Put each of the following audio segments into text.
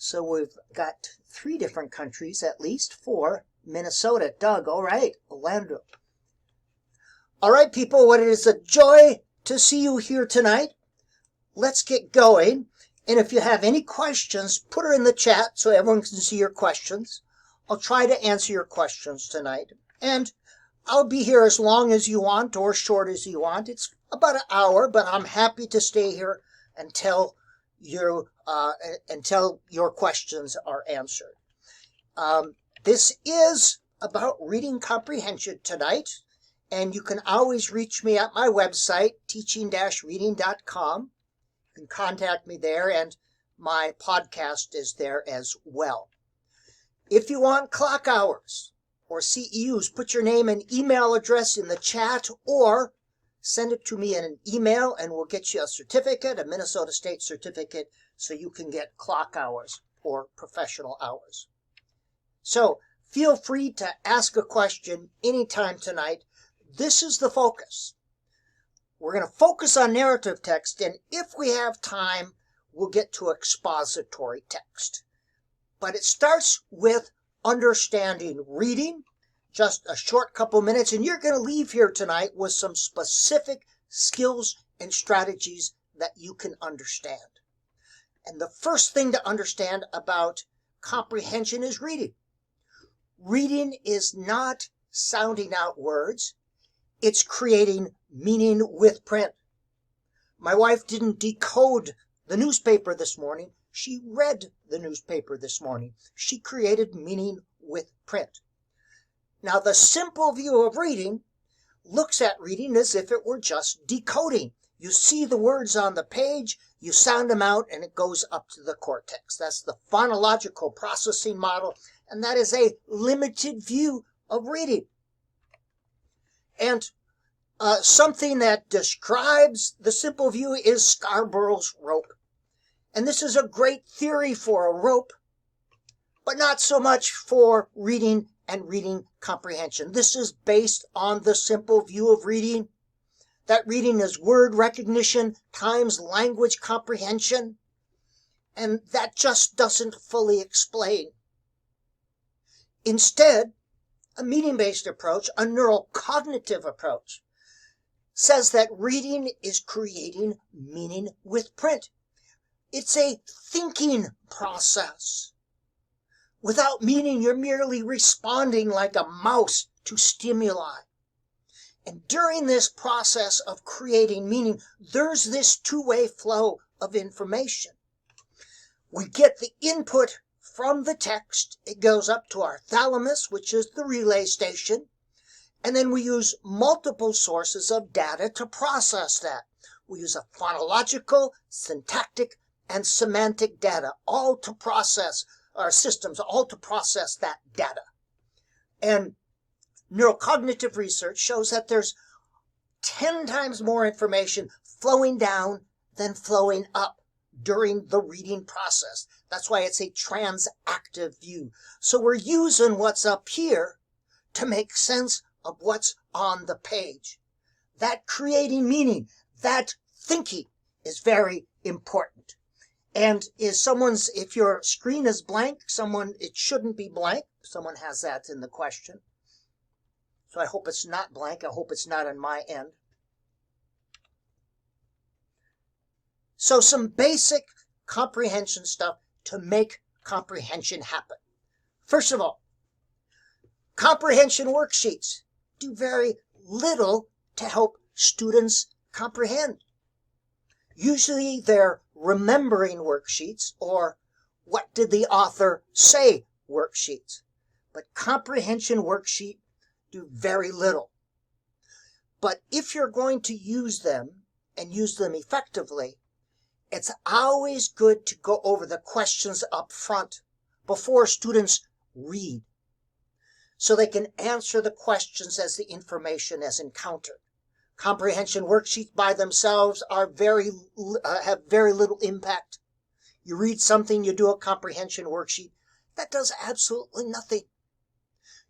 So we've got 3 different countries, at least 4. Minnesota, Doug, all right, Orlando. All right, people, what it is a joy to see you here tonight. Let's get going. And if you have any questions, put her in the chat so everyone can see your questions. I'll try to answer your questions tonight. And I'll be here as long as you want or short as you want. It's about an hour, but I'm happy to stay here until your questions are answered. This is about reading comprehension tonight, and you can always reach me at my website, teaching-reading.com. You can contact me there, and my podcast is there as well. If you want clock hours or CEUs, put your name and email address in the chat or send it to me in an email, and we'll get you a certificate, a Minnesota State certificate, so you can get clock hours or professional hours. So feel free to ask a question anytime tonight. This is the focus. We're going to focus on narrative text, and if we have time, we'll get to expository text. But it starts with understanding reading, just a short couple minutes, and you're going to leave here tonight with some specific skills and strategies that you can understand. And the first thing to understand about comprehension is reading. Reading is not sounding out words. It's creating meaning with print. My wife didn't decode the newspaper this morning. She read the newspaper this morning. She created meaning with print. Now, the simple view of reading looks at reading as if it were just decoding. You see the words on the page, you sound them out, and it goes up to the cortex. That's the phonological processing model, and that is a limited view of reading. And something that describes the simple view is Scarborough's rope. And this is a great theory for a rope, but not so much for reading and reading comprehension. This is based on the simple view of reading, that reading is word recognition times language comprehension, and that just doesn't fully explain. Instead, a meaning-based approach, a neurocognitive approach, says that reading is creating meaning with print. It's a thinking process. Without meaning, you're merely responding like a mouse to stimuli. And during this process of creating meaning, there's this two-way flow of information. We get the input from the text. It goes up to our thalamus, which is the relay station. And then we use multiple sources of data to process that. We use a phonological, syntactic, and semantic data, all to process our systems, all to process that data. And neurocognitive research shows that there's 10 times more information flowing down than flowing up during the reading process. That's why it's a transactive view. So we're using what's up here to make sense of what's on the page. That creating meaning, that thinking is very important. And if your screen is blank, it shouldn't be blank. Someone has that in the question. So I hope it's not blank. I hope it's not on my end. So some basic comprehension stuff to make comprehension happen. First of all, comprehension worksheets do very little to help students comprehend. Usually they're remembering worksheets or what did the author say worksheets. But comprehension worksheets do very little. But if you're going to use them and use them effectively, it's always good to go over the questions up front before students read, so they can answer the questions as the information is encountered. Comprehension worksheets by themselves have very little impact. You read something, you do a comprehension worksheet, that does absolutely nothing.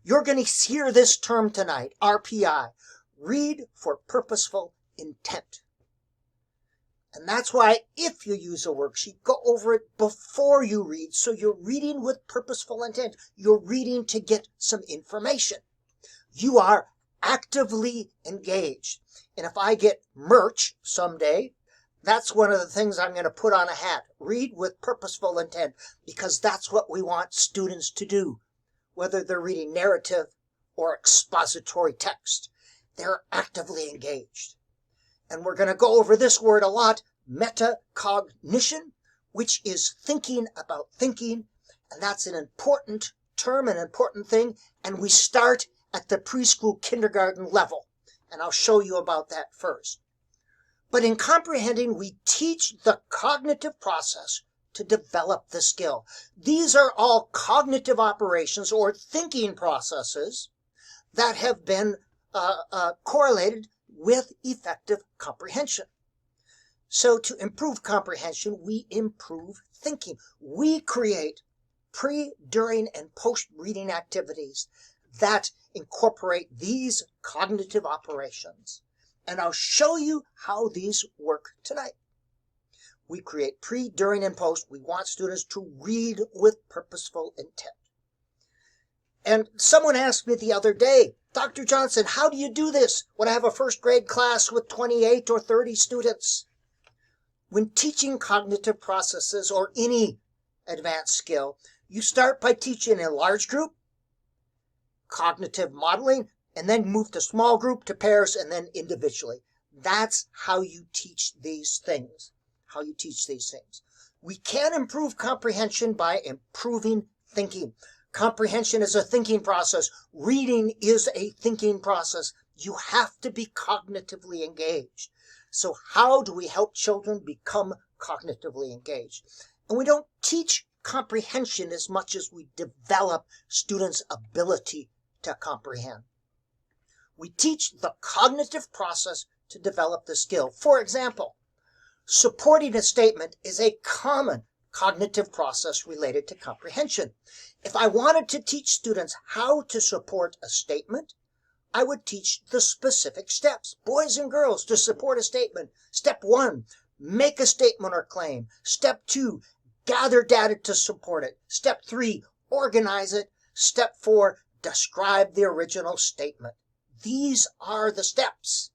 You're going to hear this term tonight, RPI, read for purposeful intent. And that's why if you use a worksheet, go over it before you read. So you're reading with purposeful intent. You're reading to get some information. You are actively engaged. And if I get merch someday, that's one of the things I'm going to put on a hat. Read with purposeful intent, because that's what we want students to do, whether they're reading narrative or expository text. They're actively engaged. And we're going to go over this word a lot, metacognition, which is thinking about thinking. And that's an important term, an important thing. And we start at the preschool kindergarten level. And I'll show you about that first. But in comprehending, we teach the cognitive process to develop the skill. These are all cognitive operations or thinking processes that have been correlated with effective comprehension. So to improve comprehension, we improve thinking. We create pre, during, and post-reading activities that incorporate these cognitive operations. And I'll show you how these work tonight. We create pre, during, and post. We want students to read with purposeful intent. And someone asked me the other day, Dr. Johnson, how do you do this when I have a first grade class with 28 or 30 students? When teaching cognitive processes or any advanced skill, you start by teaching in a large group, cognitive modeling, and then move to small group, to pairs, and then individually. That's how you teach these things. We can improve comprehension by improving thinking. Comprehension is a thinking process. Reading is a thinking process. You have to be cognitively engaged. So how do we help children become cognitively engaged? And we don't teach comprehension as much as we develop students' ability to comprehend. We teach the cognitive process to develop the skill. For example, supporting a statement is a common cognitive process related to comprehension. If I wanted to teach students how to support a statement, I would teach the specific steps. Boys and girls, to support a statement. Step 1, make a statement or claim. Step 2, gather data to support it. Step 3, organize it. Step 4, describe the original statement. These are the steps.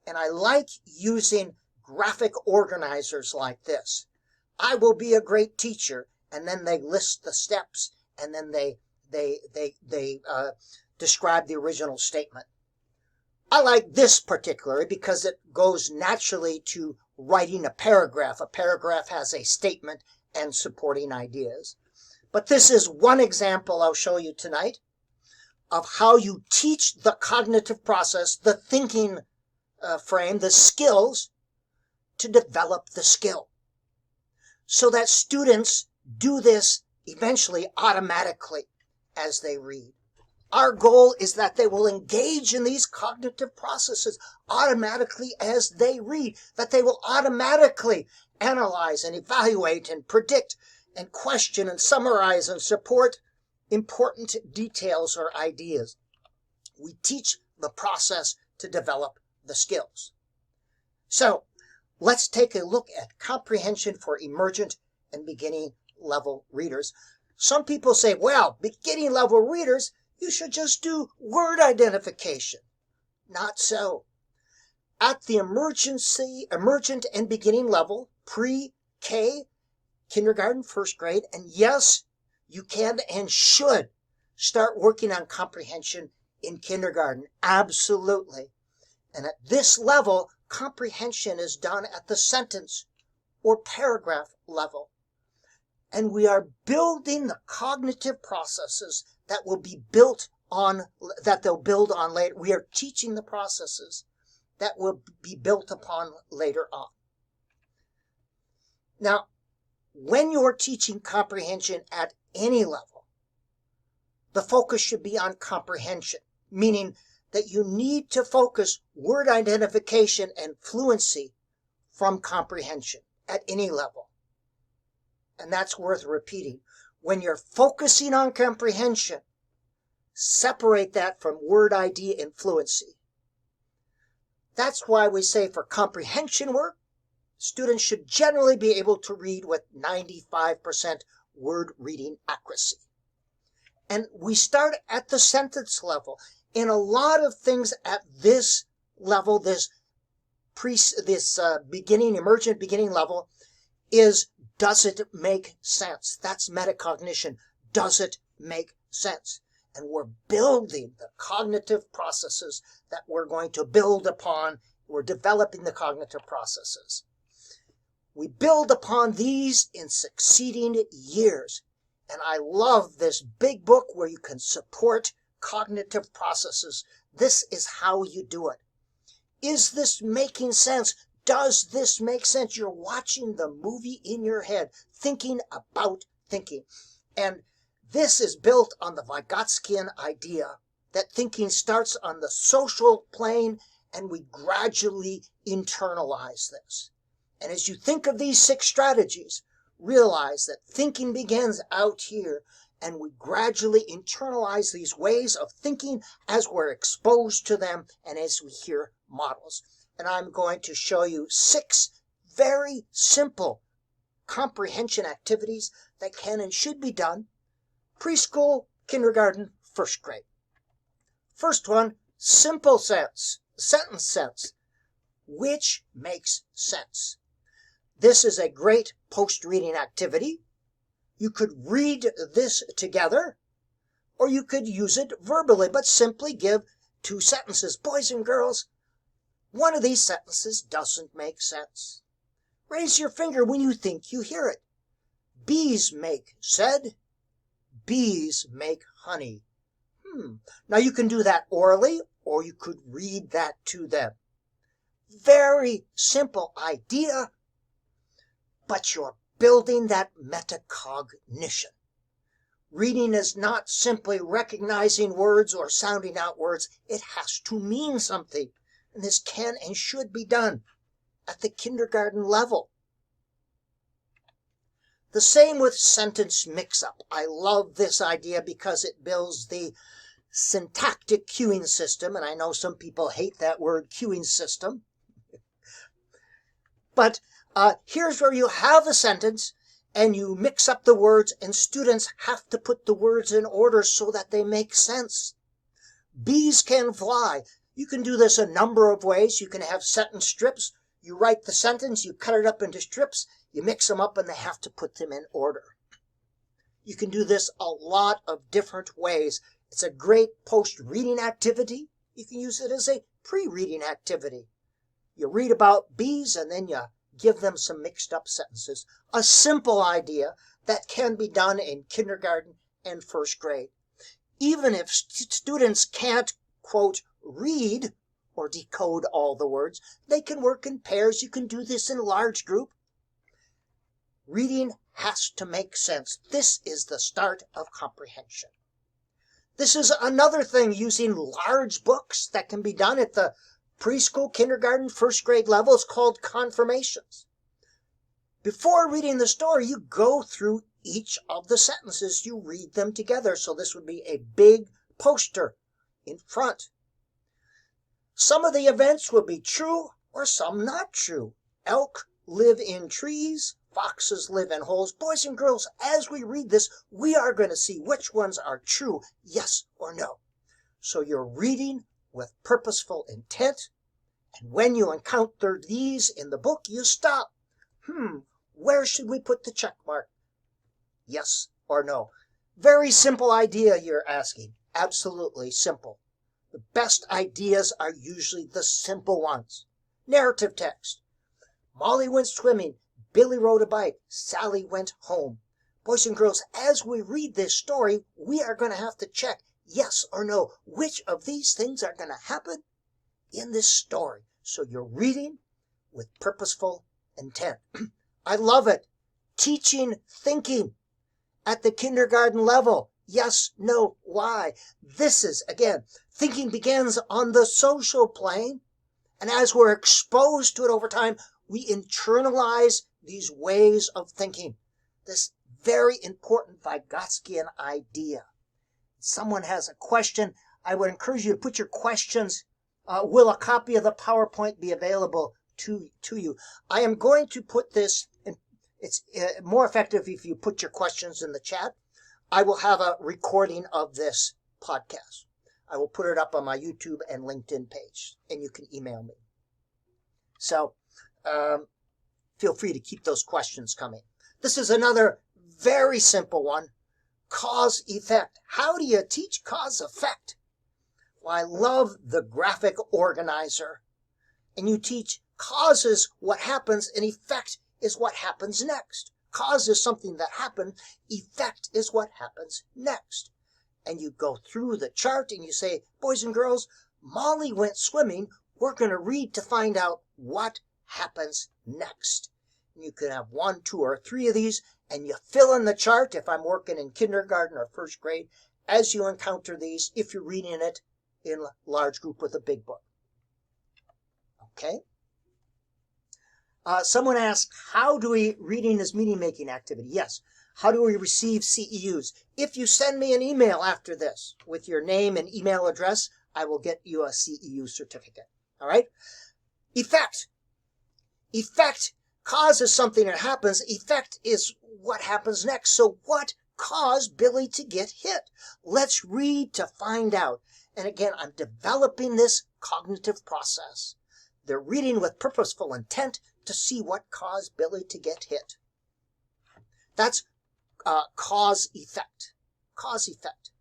And I like using graphic organizers like this. I will be a great teacher, and then they list the steps, and then they describe the original statement. I like this particularly because it goes naturally to writing a paragraph. A paragraph has a statement and supporting ideas. But this is one example I'll show you tonight of how you teach the cognitive process, the thinking frame, the skills, to develop the skill, so that students do this eventually automatically as they read. Our goal is that they will engage in these cognitive processes automatically as they read, that they will automatically analyze and evaluate and predict and question and summarize and support important details or ideas. We teach the process to develop the skills. So, let's take a look at comprehension for emergent and beginning level readers. Some people say, well, beginning level readers, you should just do word identification. Not so. At the emergent and beginning level, pre-K, kindergarten, first grade, and yes, you can and should start working on comprehension in kindergarten. Absolutely. And at this level, comprehension is done at the sentence or paragraph level. And we are building the cognitive processes that will be built on, that they'll build on later. We are teaching the processes that will be built upon later on. Now, when you're teaching comprehension at any level, the focus should be on comprehension, meaning that you need to focus word identification and fluency from comprehension at any level. And that's worth repeating. When you're focusing on comprehension, separate that from word ID and fluency. That's why we say for comprehension work, students should generally be able to read with 95% word reading accuracy. And we start at the sentence level. And a lot of things at this level, this emergent beginning level, is, does it make sense? That's metacognition. Does it make sense? And we're building the cognitive processes that we're going to build upon. We're developing the cognitive processes. We build upon these in succeeding years. And I love this big book where you can support cognitive processes. This is how you do it. Is this making sense? Does this make sense? You're watching the movie in your head, thinking about thinking. And this is built on the Vygotskian idea that thinking starts on the social plane and we gradually internalize this. And as you think of these 6 strategies, realize that thinking begins out here and we gradually internalize these ways of thinking as we're exposed to them and as we hear models. And I'm going to show you 6 very simple comprehension activities that can and should be done preschool, kindergarten, first grade. First one, simple sense, sentence sense, which makes sense. This is a great post-reading activity. You could read this together, or you could use it verbally, but simply give 2 sentences. Boys and girls, one of these sentences doesn't make sense. Raise your finger when you think you hear it. Bees make said. Bees make honey. Now you can do that orally, or you could read that to them. Very simple idea, but you're building that metacognition. Reading is not simply recognizing words or sounding out words. It has to mean something. And this can and should be done at the kindergarten level. The same with sentence mix-up. I love this idea because it builds the syntactic cueing system, and I know some people hate that word, cueing system. But here's where you have a sentence and you mix up the words, and students have to put the words in order so that they make sense. Bees can fly. You can do this a number of ways. You can have sentence strips. You write the sentence, you cut it up into strips, you mix them up, and they have to put them in order. You can do this a lot of different ways. It's a great post-reading activity. You can use it as a pre-reading activity. You read about bees, and then you give them some mixed up sentences. A simple idea that can be done in kindergarten and first grade. Even if students can't, quote, read or decode all the words, they can work in pairs. You can do this in large group. Reading has to make sense. This is the start of comprehension. This is another thing, using large books that can be done at the preschool, kindergarten, first grade levels, called confirmations. Before reading the story, you go through each of the sentences. You read them together. So this would be a big poster in front. Some of the events will be true or some not true. Elk live in trees. Foxes live in holes. Boys and girls, as we read this, we are going to see which ones are true, yes or no. So you're reading with purposeful intent. And when you encounter these in the book, you stop. Where should we put the check mark? Yes or no? Very simple idea you're asking. Absolutely simple. The best ideas are usually the simple ones. Narrative text. Molly went swimming. Billy rode a bike. Sally went home. Boys and girls, as we read this story, we are going to have to check, yes or no, which of these things are going to happen in this story. So you're reading with purposeful intent. I love it. Teaching thinking at the kindergarten level. Yes, no, why? This is, again, thinking begins on the social plane. And as we're exposed to it over time, we internalize these ways of thinking. This very important Vygotskian idea. If someone has a question, I would encourage you to put your questions. Will a copy of the PowerPoint be available to you. I am going to put this in, it's more effective if you put your questions in the chat. I will have a recording of this podcast. I will put it up on my YouTube and LinkedIn page, and you can email me. So feel free to keep those questions coming. This is another very simple one. Cause effect. How do you teach cause effect? Well, I love the graphic organizer. And you teach cause is what happens and effect is what happens next. Cause is something that happened. Effect is what happens next. And you go through the chart and you say, boys and girls, Molly went swimming. We're going to read to find out what happens next. And you can have 1, 2, or 3 of these, and you fill in the chart if I'm working in kindergarten or first grade as you encounter these if you're reading it in a large group with a big book. Okay? Someone asked, how do we reading this meaning-making activity? Yes. How do we receive CEUs? If you send me an email after this with your name and email address, I will get you a CEU certificate. All right? Effect. Effect. Cause is something that happens. Effect is what happens next. So what caused Billy to get hit? Let's read to find out. And again, I'm developing this cognitive process. They're reading with purposeful intent to see what caused Billy to get hit. That's cause effect. Cause effect.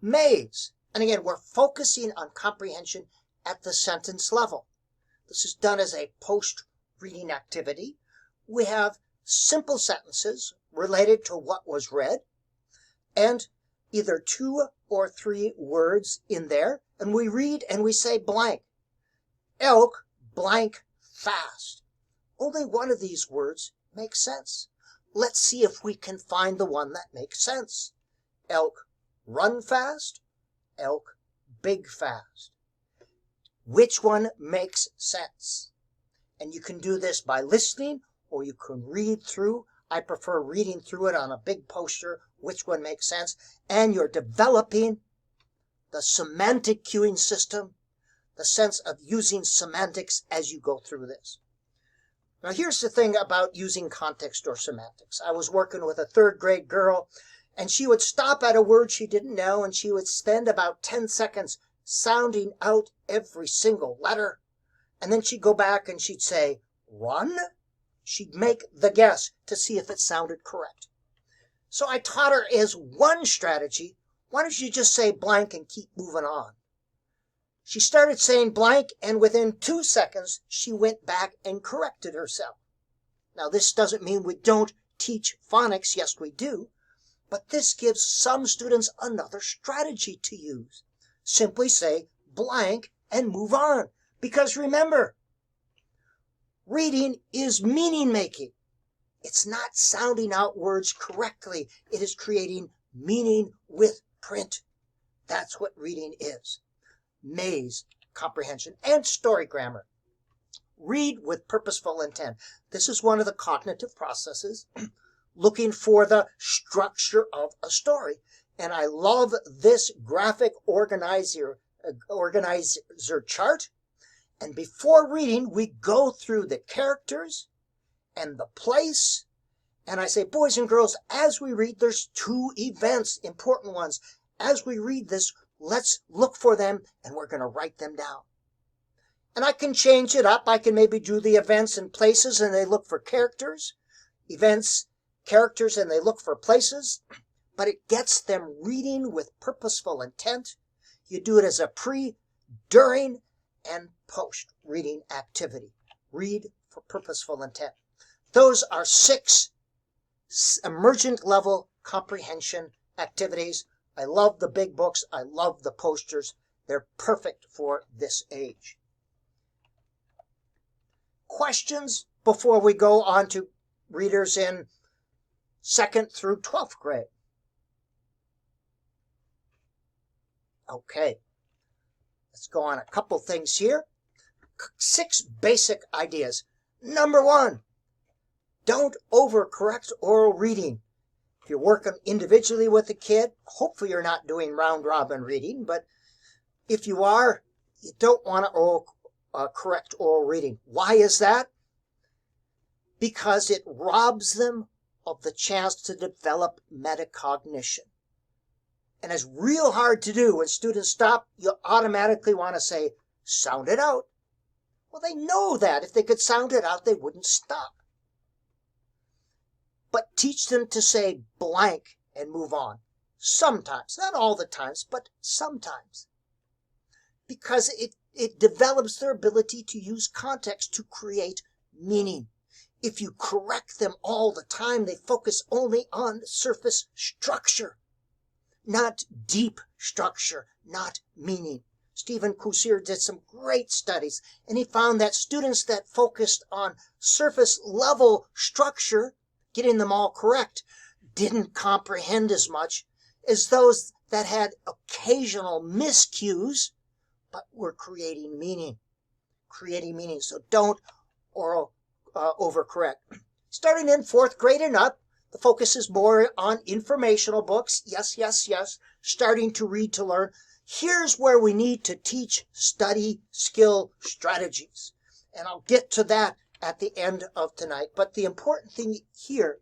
Maze. And again, we're focusing on comprehension at the sentence level. This is done as a post-reading activity. We have simple sentences related to what was read and either 2 or 3 words in there. And we read and we say blank. Elk blank fast. Only one of these words makes sense. Let's see if we can find the one that makes sense. Elk run fast. Elk big fast. Which one makes sense? And you can do this by listening or you can read through. I prefer reading through it on a big poster, which one makes sense. And you're developing the semantic cueing system, the sense of using semantics as you go through this. Now here's the thing about using context or semantics. I was working with a 3rd grade girl and she would stop at a word she didn't know and she would spend about 10 seconds sounding out every single letter. And then she'd go back and she'd say, run? She'd make the guess to see if it sounded correct. So I taught her as one strategy, why don't you just say blank and keep moving on? She started saying blank, and within 2 seconds, she went back and corrected herself. Now, this doesn't mean we don't teach phonics. Yes, we do. But this gives some students another strategy to use. Simply say blank and move on. Because remember, reading is meaning-making. It's not sounding out words correctly. It is creating meaning with print. That's what reading is. Maze, comprehension, and story grammar. Read with purposeful intent. This is one of the cognitive processes, looking for the structure of a story. And I love this graphic organizer chart. And before reading, we go through the characters and the place. And I say, boys and girls, as we read, there's 2 events, important ones. As we read this, let's look for them, and we're going to write them down. And I can change it up. I can maybe do the events and places, and they look for characters. Events, characters, and they look for places. But it gets them reading with purposeful intent. You do it as a pre, during, and post-reading activity. Read for purposeful intent. Those are 6 emergent level comprehension activities. I love the big books. I love the posters. They're perfect for this age. Questions before we go on to readers in 2nd through 12th grade? Okay. Let's go on a couple things here. 6 basic ideas. Number 1, don't overcorrect oral reading. If you're working individually with a kid, hopefully you're not doing round-robin reading, but if you are, you don't want to correct oral reading. Why is that? Because it robs them of the chance to develop metacognition. And it's real hard to do. When students stop, you automatically want to say, sound it out. Well, they know that. If they could sound it out, they wouldn't stop. But teach them to say blank and move on. Sometimes. Not all the times, but sometimes. Because it develops their ability to use context to create meaning. If you correct them all the time, they focus only on surface structure, not deep structure, not meaning. Stephen Cousir did some great studies, and he found that students that focused on surface level structure, getting them all correct, didn't comprehend as much as those that had occasional miscues, but were creating meaning. So don't overcorrect. Starting in 4th grade and up, the focus is more on informational books. Yes. Starting to read to learn. Here's where we need to teach study skill strategies. And I'll get to that at the end of tonight. But the important thing here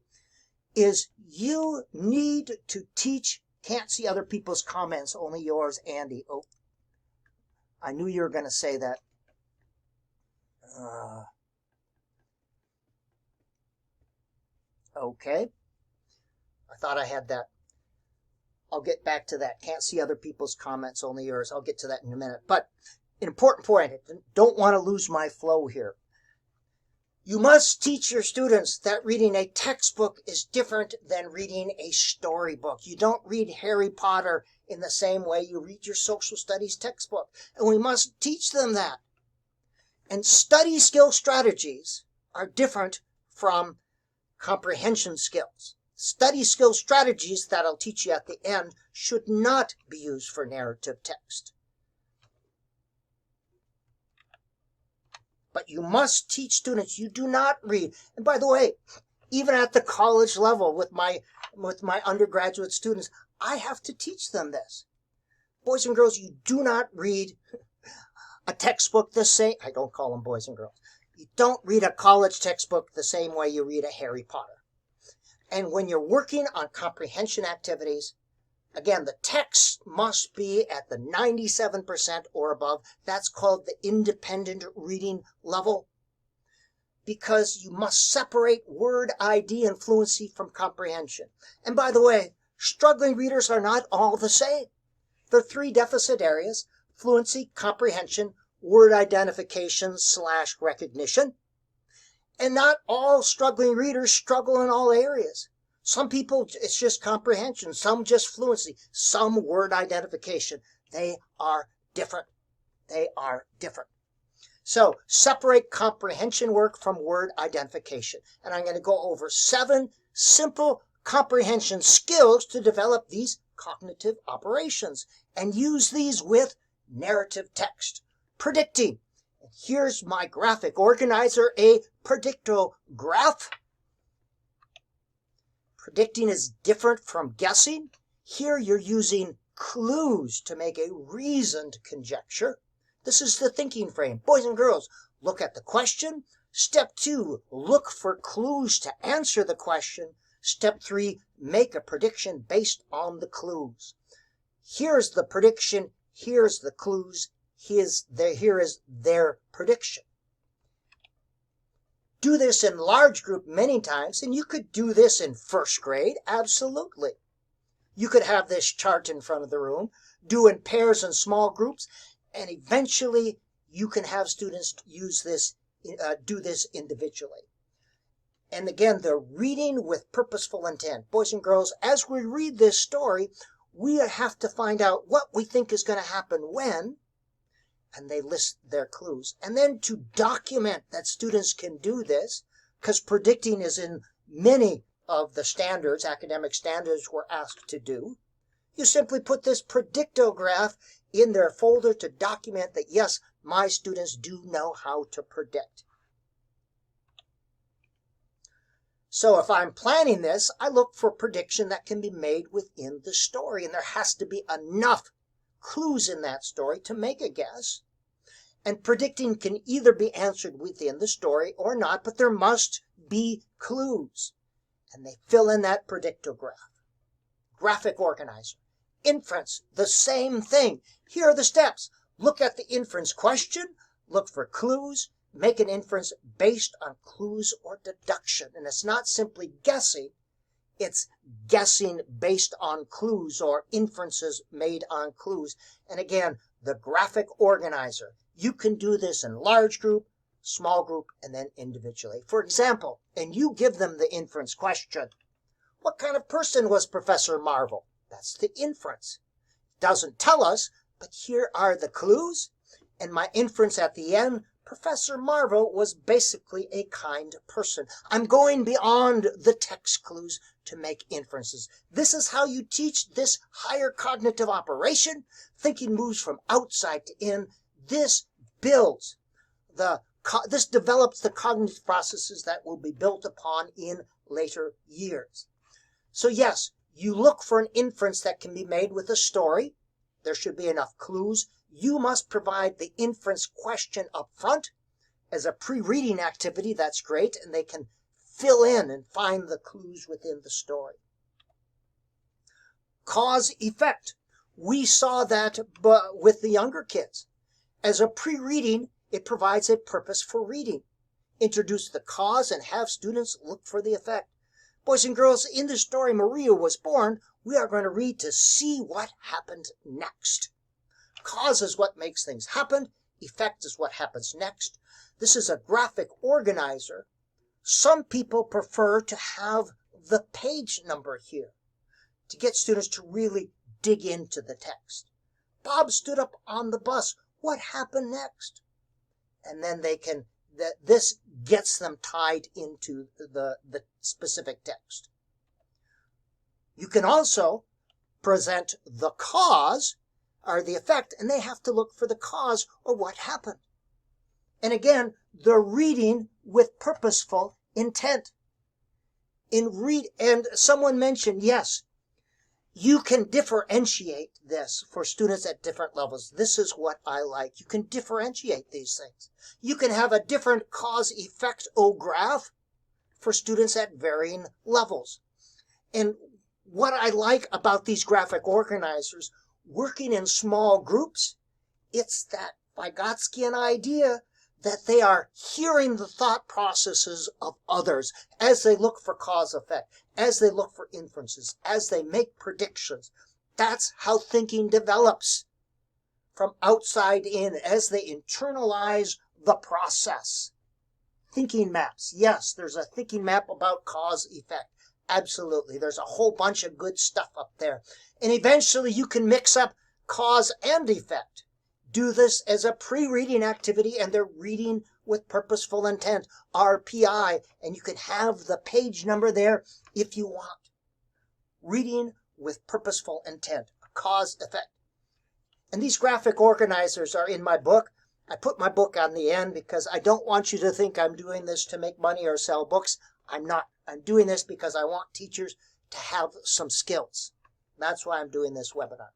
is you need to teach. Can't see other people's comments, only yours, Andy. Oh, I knew you were going to say that. Okay. I thought I had that. I'll get back to that. Can't see other people's comments, only yours. I'll get to that in a minute. But an important point, don't want to lose my flow here. You must teach your students that reading a textbook is different than reading a storybook. You don't read Harry Potter in the same way you read your social studies textbook. And we must teach them that. And study skill strategies are different from comprehension skills. Study skill strategies that I'll teach you at the end should not be used for narrative text. But you must teach students, you do not read. And by the way, even at the college level with my undergraduate students, I have to teach them this. Boys and girls, you do not read a textbook the same. I don't call them boys and girls. You don't read a college textbook the same way you read a Harry Potter. And when you're working on comprehension activities, again, the text must be at the 97% or above. That's called the independent reading level, because you must separate word ID and fluency from comprehension. And by the way, struggling readers are not all the same. There are 3 deficit areas: fluency, comprehension, word identification / recognition. And not all struggling readers struggle in all areas. Some people, it's just comprehension. Some just fluency. Some word identification. They are different. So separate comprehension work from word identification. And I'm going to go over 7 simple comprehension skills to develop these cognitive operations and use these with narrative text. Predicting. Here's my graphic organizer, a predictograph. Predicting is different from guessing. Here you're using clues to make a reasoned conjecture. This is the thinking frame. Boys and girls, look at the question. Step 2, look for clues to answer the question. Step 3, make a prediction based on the clues. Here's the prediction. Here's the clues. Here is their prediction. Do this in large group many times, and you could do this in 1st grade, absolutely. You could have this chart in front of the room, do in pairs and small groups, and eventually you can have students do this individually. And again, they're reading with purposeful intent. Boys and girls, as we read this story, we have to find out what we think is going to happen when, and they list their clues. And then to document that students can do this, because predicting is in many of the standards, academic standards we're asked to do, you simply put this predictograph in their folder to document that, yes, my students do know how to predict. So if I'm planning this, I look for prediction that can be made within the story, and there has to be enough clues in that story to make a guess. And predicting can either be answered within the story or not, but there must be clues. And they fill in that predictograph. Graphic organizer. Inference, the same thing. Here are the steps. Look at the inference question, look for clues, make an inference based on clues or deduction. And it's not simply guessing, it's guessing based on clues or inferences made on clues. And again, the graphic organizer. You can do this in large group, small group, and then individually. For example, and you give them the inference question. What kind of person was Professor Marvel? That's the inference. Doesn't tell us, but here are the clues. And my inference at the end, Professor Marvel was basically a kind person. I'm going beyond the text clues to make inferences. This is how you teach this higher cognitive operation. Thinking moves from outside to in. This builds this develops the cognitive processes that will be built upon in later years. So yes, you look for an inference that can be made with a story. There should be enough clues. You must provide the inference question up front. As a pre-reading activity, that's great, and they can fill in and find the clues within the story. Cause effect. We saw that with the younger kids. As a pre-reading, it provides a purpose for reading. Introduce the cause and have students look for the effect. Boys and girls, in the story Maria was born, we are going to read to see what happened next. Cause is what makes things happen. Effect is what happens next. This is a graphic organizer. Some people prefer to have the page number here to get students to really dig into the text. Bob stood up on the bus. What happened next? And then this gets them tied into the specific text. You can also present the cause or the effect, and they have to look for the cause or what happened. And again, they're reading with purposeful intent. And someone mentioned, yes, you can differentiate this for students at different levels. This is what I like. You can differentiate these things. You can have a different cause-effect-o-graph for students at varying levels. And what I like about these graphic organizers, working in small groups, it's that Vygotskian idea that they are hearing the thought processes of others as they look for cause-effect, as they look for inferences, as they make predictions. That's how thinking develops from outside in, as they internalize the process. Thinking maps. Yes, there's a thinking map about cause-effect. Absolutely. There's a whole bunch of good stuff up there. And eventually you can mix up cause and effect. Do this as a pre-reading activity, and they're reading with purposeful intent, RPI, and you can have the page number there if you want. Reading with purposeful intent, cause, effect. And these graphic organizers are in my book. I put my book on the end because I don't want you to think I'm doing this to make money or sell books. I'm not. I'm doing this because I want teachers to have some skills. That's why I'm doing this webinar.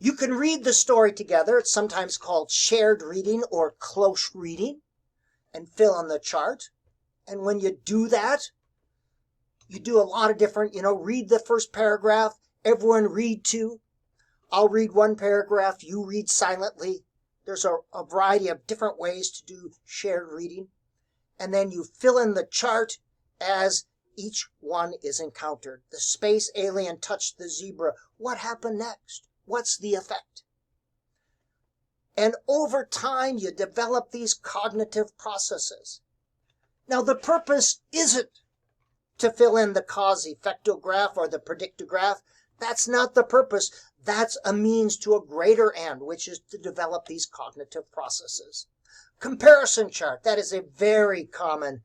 You can read the story together. It's sometimes called shared reading or close reading, and fill in the chart. And when you do that, you do a lot of different, read the first paragraph, everyone read two. I'll read one paragraph, you read silently. There's a variety of different ways to do shared reading. And then you fill in the chart as each one is encountered. The space alien touched the zebra. What happened next? What's the effect? And over time, you develop these cognitive processes. Now, the purpose isn't to fill in the cause-effectograph or the predictograph. That's not the purpose. That's a means to a greater end, which is to develop these cognitive processes. Comparison chart. That is a very common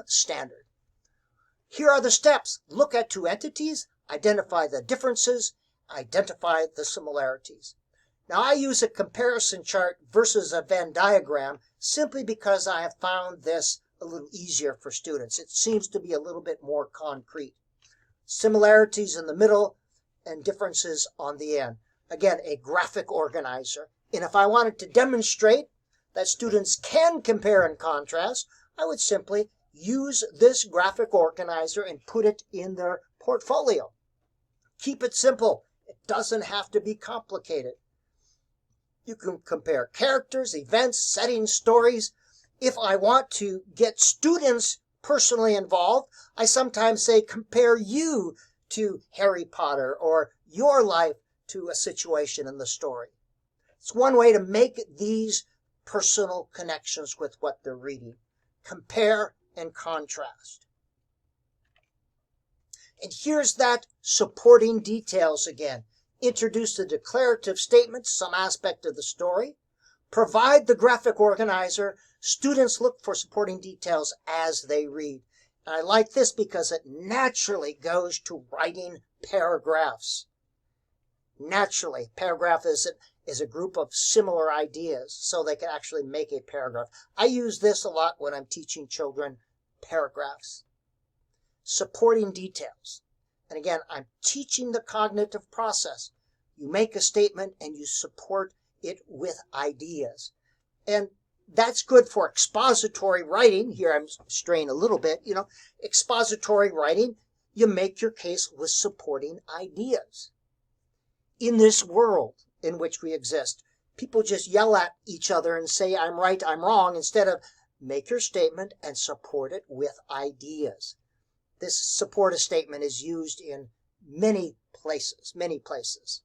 standard. Here are the steps. Look at two entities, identify the differences, identify the similarities. Now, I use a comparison chart versus a Venn diagram simply because I have found this a little easier for students. It seems to be a little bit more concrete. Similarities in the middle and differences on the end. Again, a graphic organizer. And if I wanted to demonstrate that students can compare and contrast, I would simply use this graphic organizer and put it in their portfolio. Keep it simple. It doesn't have to be complicated. You can compare characters, events, settings, stories. If I want to get students personally involved, I sometimes say compare you to Harry Potter or your life to a situation in the story. It's one way to make these personal connections with what they're reading. Compare and contrast. And here's that supporting details again. Introduce the declarative statement, some aspect of the story. Provide the graphic organizer. Students look for supporting details as they read. And I like this because it naturally goes to writing paragraphs. Naturally, paragraph is a group of similar ideas, so they can actually make a paragraph. I use this a lot when I'm teaching children paragraphs. Supporting details. And again, I'm teaching the cognitive process. You make a statement and you support it with ideas. And that's good for expository writing. Here I'm straying a little bit. Expository writing, you make your case with supporting ideas. In this world in which we exist, people just yell at each other and say, I'm right, I'm wrong, instead of make your statement and support it with ideas. This support a statement is used in many places.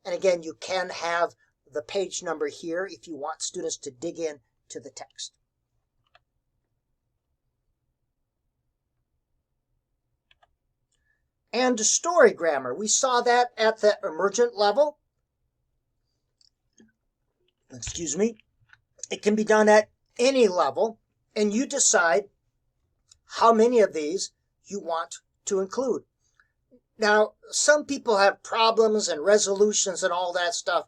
And again, you can have the page number here if you want students to dig in to the text. And story grammar. We saw that at the emergent level. Excuse me. It can be done at any level, and you decide how many of these you want to include. Now, some people have problems and resolutions and all that stuff.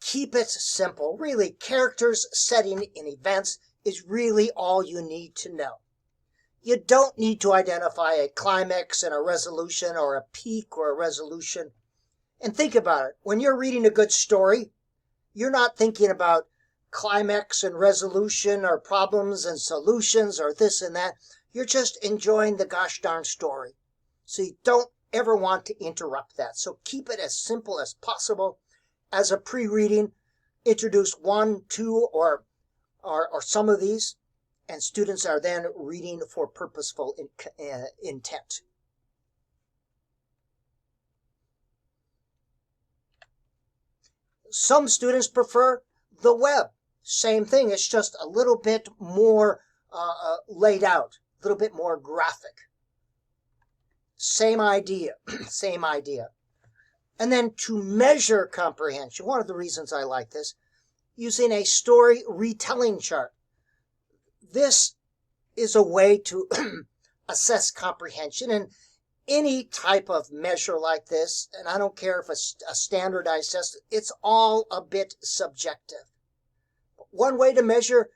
Keep it simple. Really, characters, setting, and events is really all you need to know. You don't need to identify a climax and a resolution or a peak or a resolution. And think about it. When you're reading a good story, you're not thinking about climax and resolution or problems and solutions or this and that. You're just enjoying the gosh darn story. So you don't ever want to interrupt that. So keep it as simple as possible. As a pre-reading, introduce 1, 2, or some of these, and students are then reading for purposeful intent. Some students prefer the web. Same thing, it's just a little bit more laid out, a little bit more graphic. Same idea, same idea. And then to measure comprehension, one of the reasons I like this, using a story retelling chart. This is a way to assess comprehension, and any type of measure like this, and I don't care if it's a standardized test, it's all a bit subjective. One way to measure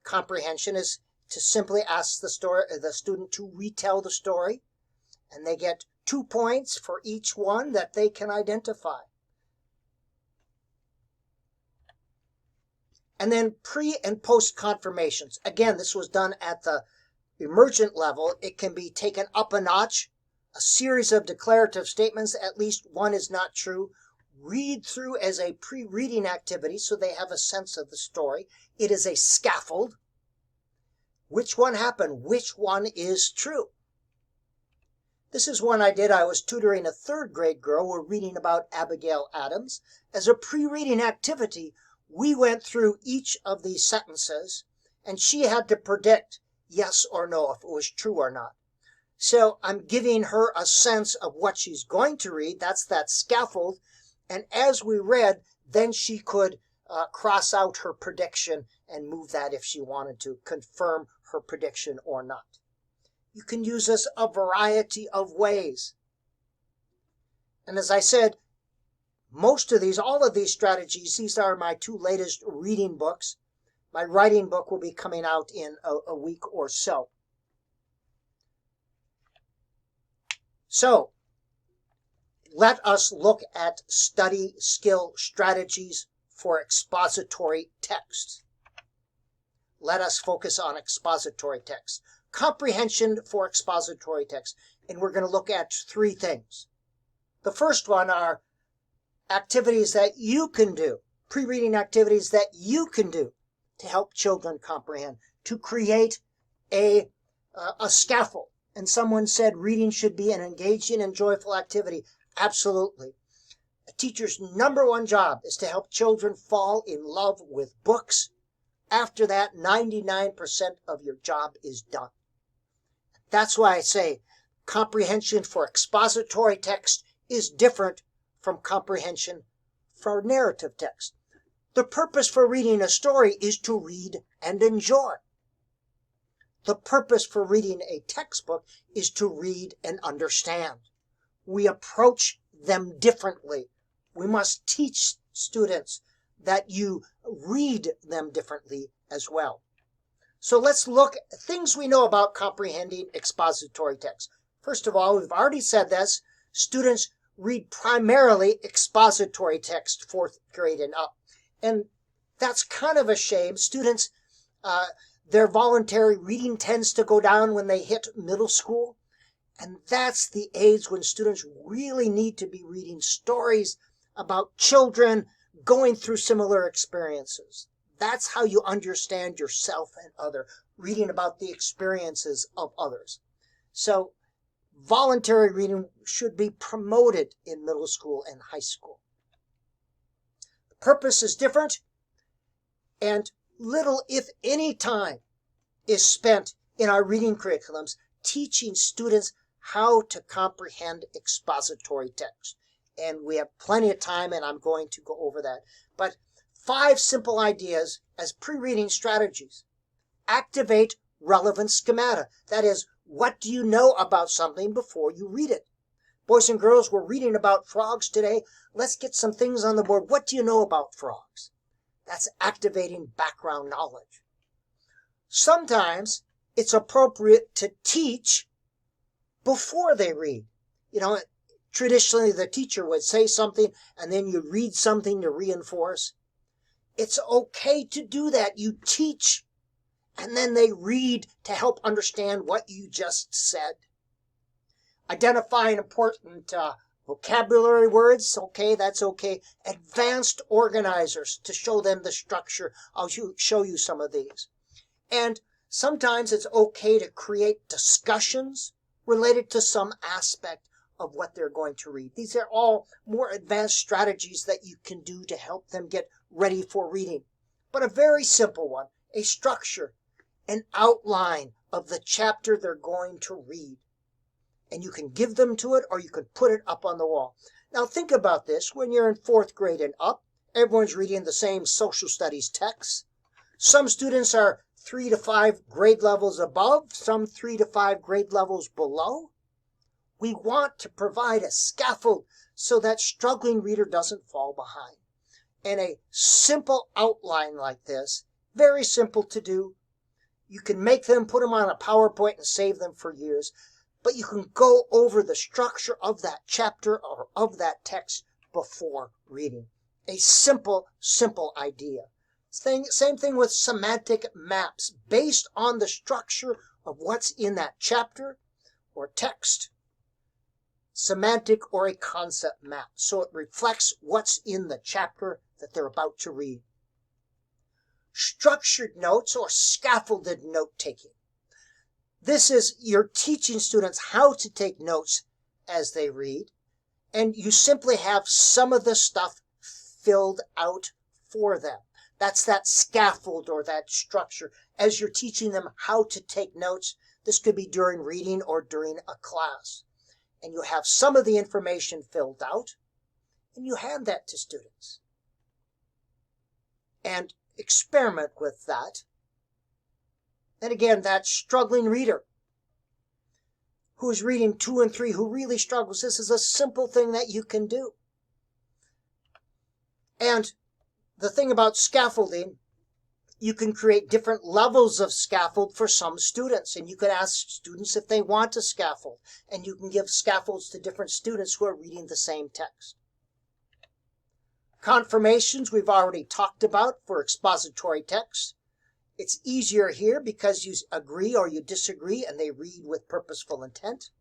comprehension is to simply ask the student to retell the story, and they get 2 points for each one that they can identify. And then pre and post confirmations. Again, this was done at the emergent level. It can be taken up a notch. A series of declarative statements, at least one is not true. Read through as a pre-reading activity so they have a sense of the story. It is a scaffold. Which one happened? Which one is true? This is one I did. I was tutoring a 3rd grade girl. We're reading about Abigail Adams. As a pre-reading activity, we went through each of these sentences, and she had to predict yes or no, if it was true or not. So I'm giving her a sense of what she's going to read. That's that scaffold. And as we read, then she could cross out her prediction and move that if she wanted to, confirm her prediction or not. You can use this a variety of ways. And as I said, all of these strategies, these are my 2 latest reading books. My writing book will be coming out in a week or so. So, let us look at study skill strategies for expository text. Let us focus on expository text. Comprehension for expository text. And we're going to look at three things. The first one are activities that you can do, pre-reading activities that you can do to help children comprehend, to create a scaffold. And someone said reading should be an engaging and joyful activity. Absolutely. A teacher's number one job is to help children fall in love with books. After that, 99% of your job is done. That's why I say comprehension for expository text is different from comprehension for narrative text. The purpose for reading a story is to read and enjoy. The purpose for reading a textbook is to read and understand. We approach them differently. We must teach students that you read them differently as well. So let's look at things we know about comprehending expository text. First of all, we've already said this, students read primarily expository text, 4th grade and up. And that's kind of a shame. Students, their voluntary reading tends to go down when they hit middle school. And that's the age when students really need to be reading stories about children going through similar experiences. That's how you understand yourself and other, reading about the experiences of others. So voluntary reading should be promoted in middle school and high school. The purpose is different, and little, if any, time is spent in our reading curriculums teaching students how to comprehend expository text. And we have plenty of time, and I'm going to go over that. But 5 simple ideas as pre-reading strategies. Activate relevant schemata. That is, what do you know about something before you read it? Boys and girls, we're reading about frogs today. Let's get some things on the board. What do you know about frogs? That's activating background knowledge. Sometimes it's appropriate to teach before they read. You know, traditionally the teacher would say something and then you read something to reinforce. It's okay to do that. You teach and then they read to help understand what you just said. Identifying important vocabulary words, okay, that's okay. Advanced organizers to show them the structure. I'll show you some of these. And sometimes it's okay to create discussions related to some aspect of what they're going to read. These are all more advanced strategies that you can do to help them get ready for reading. But a very simple one, a structure, an outline of the chapter they're going to read. And you can give them to it or you can put it up on the wall. Now think about this. When you're in 4th grade and up, everyone's reading the same social studies text. Some students are 3 to 5 grade levels above, some 3 to 5 grade levels below. We want to provide a scaffold so that struggling reader doesn't fall behind. And a simple outline like this, very simple to do. You can make them, put them on a PowerPoint and save them for years. But you can go over the structure of that chapter or of that text before reading. A simple idea. Same thing with semantic maps based on the structure of what's in that chapter or text. Semantic or a concept map, so it reflects what's in the chapter that they're about to read. Structured notes or scaffolded note-taking. This is you're teaching students how to take notes as they read, and you simply have some of the stuff filled out for them. That's that scaffold or that structure. As you're teaching them how to take notes, this could be during reading or during a class. And you have some of the information filled out, and you hand that to students. And experiment with that. And again, that struggling reader who's reading 2 and 3, who really struggles, this is a simple thing that you can do. And the thing about scaffolding, you can create different levels of scaffold for some students. And you can ask students if they want a scaffold. And you can give scaffolds to different students who are reading the same text. Confirmations we've already talked about for expository text. It's easier here because you agree or you disagree and they read with purposeful intent.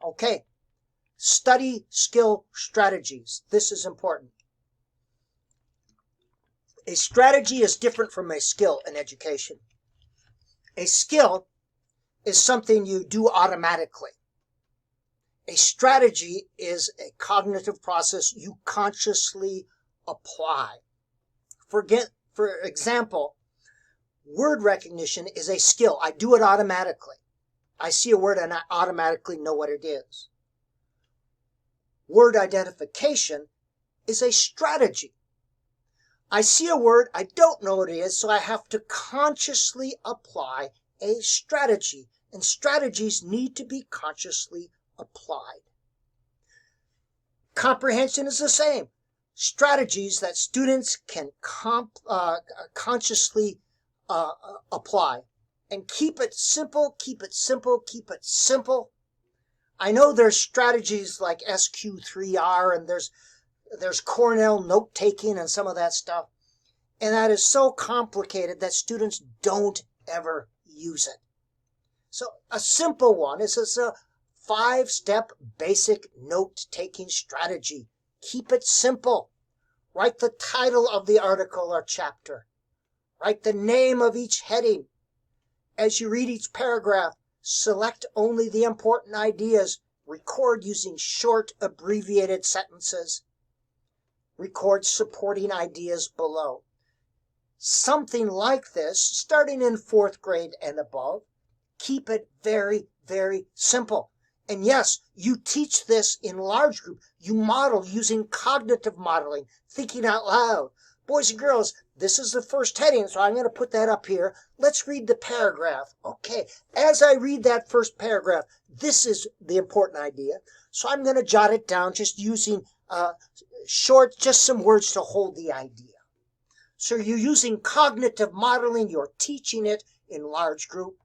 Okay, study skill strategies. This is important. A strategy is different from a skill in education. A skill is something you do automatically. A strategy is a cognitive process you consciously apply. For example, word recognition is a skill. I do it automatically. I see a word and I automatically know what it is. Word identification is a strategy. I see a word, I don't know what it is, so I have to consciously apply a strategy. And strategies need to be consciously applied. Comprehension is the same. Strategies that students can consciously apply. And keep it simple, keep it simple, keep it simple. I know there's strategies like SQ3R and there's Cornell Note-Taking and some of that stuff. And that is so complicated that students don't ever use it. So a simple one is a 5-step basic note-taking strategy. Keep it simple. Write the title of the article or chapter. Write the name of each heading. As you read each paragraph, select only the important ideas. Record using short, abbreviated sentences. Record supporting ideas below. Something like this, starting in 4th grade and above. Keep it very, very simple. And yes, you teach this in large group. You model using cognitive modeling, thinking out loud. Boys and girls, this is the first heading, so I'm going to put that up here. Let's read the paragraph. Okay, as I read that first paragraph, this is the important idea. So I'm going to jot it down just using just some words to hold the idea. So you're using cognitive modeling, you're teaching it in large group.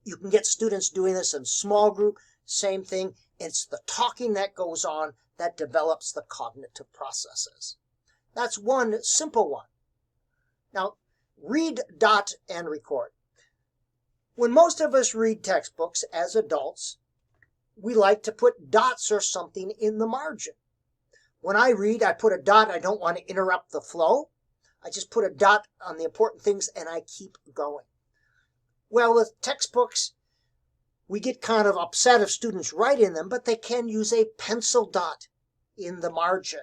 You can get students doing this in small group, same thing. It's the talking that goes on that develops the cognitive processes. That's one simple one. Now, read, dot, and record. When most of us read textbooks as adults, we like to put dots or something in the margin. When I read, I put a dot. I don't want to interrupt the flow. I just put a dot on the important things and I keep going. Well, with textbooks, we get kind of upset if students write in them, but they can use a pencil dot in the margin.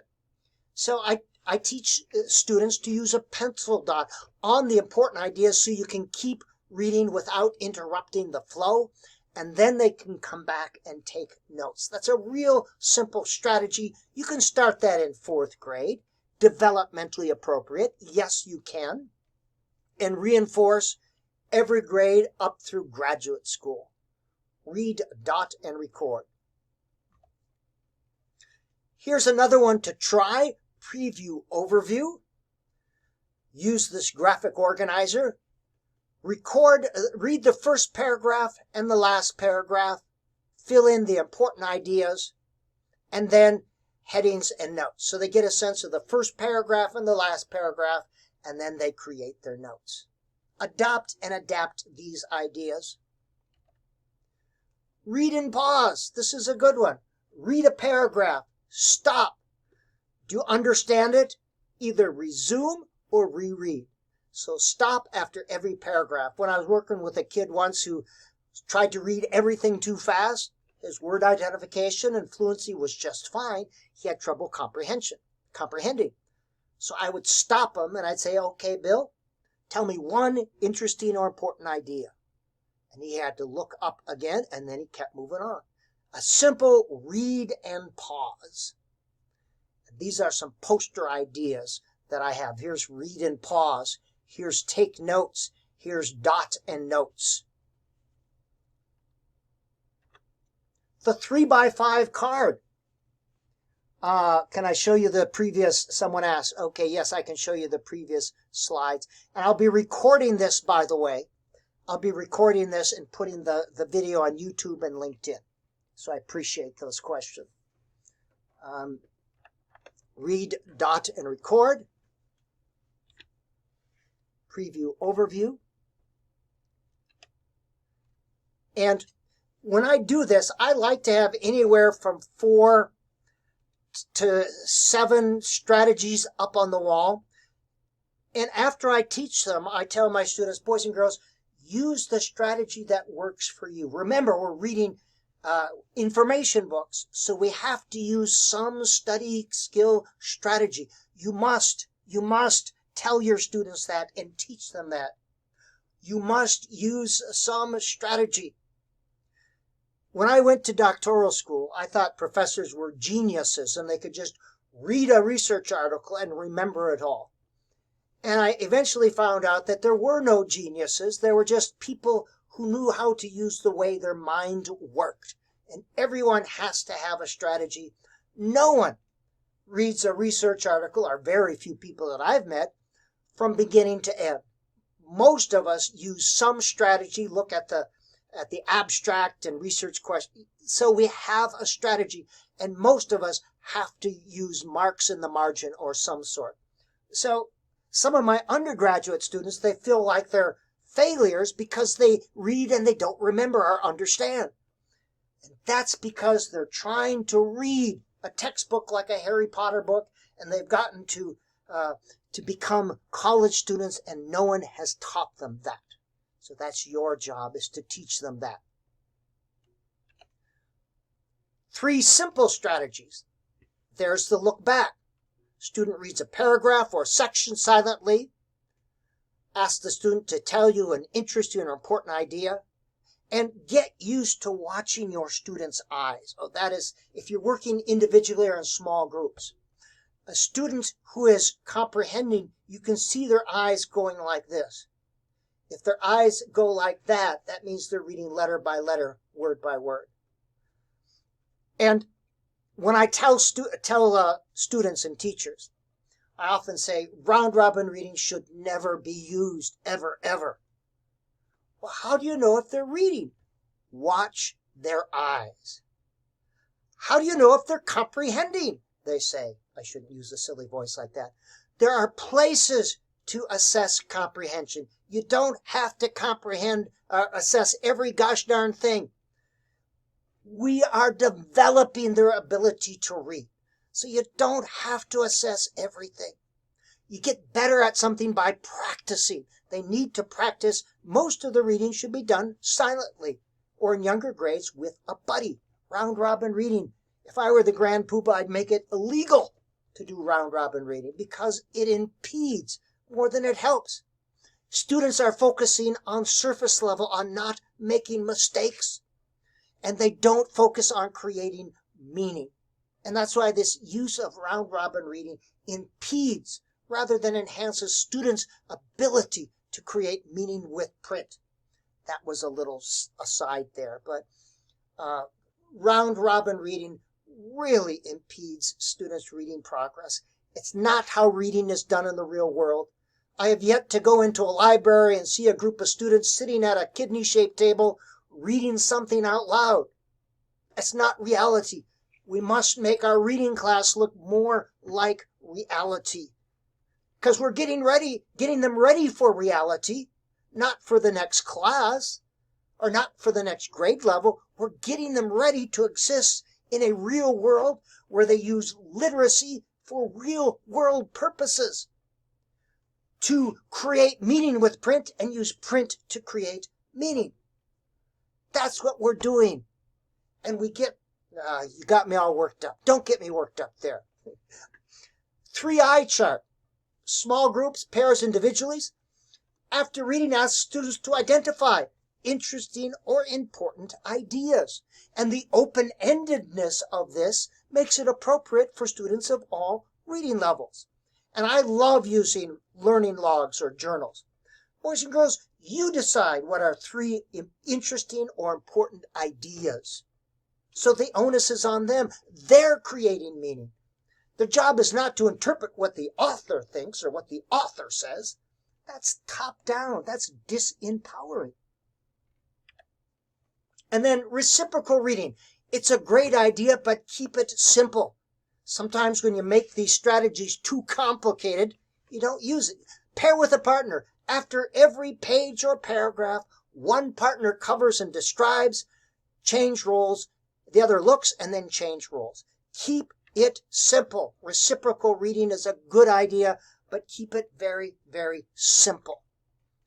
So I teach students to use a pencil dot on the important ideas so you can keep reading without interrupting the flow, and then they can come back and take notes. That's a real simple strategy. You can start that in 4th grade, developmentally appropriate. Yes, you can. And reinforce every grade up through graduate school. Read, dot, and record. Here's another one to try. Preview overview. Use this graphic organizer. Read the first paragraph and the last paragraph. Fill in the important ideas. And then headings and notes. So they get a sense of the first paragraph and the last paragraph, and then they create their notes. Adopt and adapt these ideas. Read and pause. This is a good one. Read a paragraph. Stop. Do you understand it? Either resume or reread. So stop after every paragraph. When I was working with a kid once who tried to read everything too fast, his word identification and fluency was just fine. He had trouble comprehending. So I would stop him and I'd say, okay, Bill, tell me one interesting or important idea. And he had to look up again, and then he kept moving on. A simple read and pause. And these are some poster ideas that I have. Here's read and pause. Here's take notes. Here's dot and notes. The 3x5 card. Can I show you the previous, someone asked. Okay, yes, I can show you the previous slides. And I'll be recording this, by the way. I'll be recording this and putting the video on YouTube and LinkedIn. So I appreciate those questions. read, dot, and record, preview, overview. And when I do this, I like to have anywhere from 4 to 7 strategies up on the wall. And after I teach them, I tell my students, boys and girls, use the strategy that works for you. Remember, we're reading information books, so we have to use some study skill strategy. You must tell your students that and teach them that. You must use some strategy. When I went to doctoral school, I thought professors were geniuses and they could just read a research article and remember it all. And I eventually found out that there were no geniuses. There were just people who knew how to use the way their mind worked. And everyone has to have a strategy. No one reads a research article, or very few people that I've met, from beginning to end. Most of us use some strategy, look at the abstract and research question. So we have a strategy, and most of us have to use marks in the margin or some sort. So some of my undergraduate students, they feel like they're failures because they read and they don't remember or understand. And that's because they're trying to read a textbook like a Harry Potter book, and they've gotten to become college students, and no one has taught them that. So that's your job, is to teach them that. 3 simple strategies. There's the look back. Student reads a paragraph or section silently. Ask the student to tell you an interesting or important idea. And get used to watching your student's eyes. Oh, that is, if you're working individually or in small groups. A student who is comprehending, you can see their eyes going like this. If their eyes go like that, that means they're reading letter by letter, word by word. And when I tell students and teachers, I often say round-robin reading should never be used, ever, ever. Well, how do you know if they're reading? Watch their eyes. How do you know if they're comprehending? They say. I shouldn't use a silly voice like that. There are places to assess comprehension. You don't have to assess every gosh darn thing. We are developing their ability to read. So you don't have to assess everything. You get better at something by practicing. They need to practice. Most of the reading should be done silently, or in younger grades with a buddy. Round-robin reading. If I were the grand poobah, I'd make it illegal to do round-robin reading because it impedes more than it helps. Students are focusing on surface level, on not making mistakes, and they don't focus on creating meaning. And that's why this use of round-robin reading impedes rather than enhances students' ability to create meaning with print. That was a little aside there, but round-robin reading really impedes students' reading progress. It's not how reading is done in the real world. I have yet to go into a library and see a group of students sitting at a kidney-shaped table reading something out loud. It's not reality. We must make our reading class look more like reality. Because we're getting them ready for reality, not for the next class, or not for the next grade level. We're getting them ready to exist in a real world where they use literacy for real world purposes. To create meaning with print and use print to create meaning. That's what we're doing. And we get, you got me all worked up. Don't get me worked up there. 3-eye chart. Small groups, pairs, individually. After reading, ask students to identify interesting or important ideas. And the open-endedness of this makes it appropriate for students of all reading levels. And I love using learning logs or journals. Boys and girls, you decide what are 3 interesting or important ideas. So the onus is on them. They're creating meaning. Their job is not to interpret what the author thinks or what the author says. That's top down. That's disempowering. And then reciprocal reading. It's a great idea, but keep it simple. Sometimes when you make these strategies too complicated, you don't use it. Pair with a partner. After every page or paragraph, one partner covers and describes, change roles, the other looks, and then change roles. Keep it simple. Reciprocal reading is a good idea, but keep it very, very simple.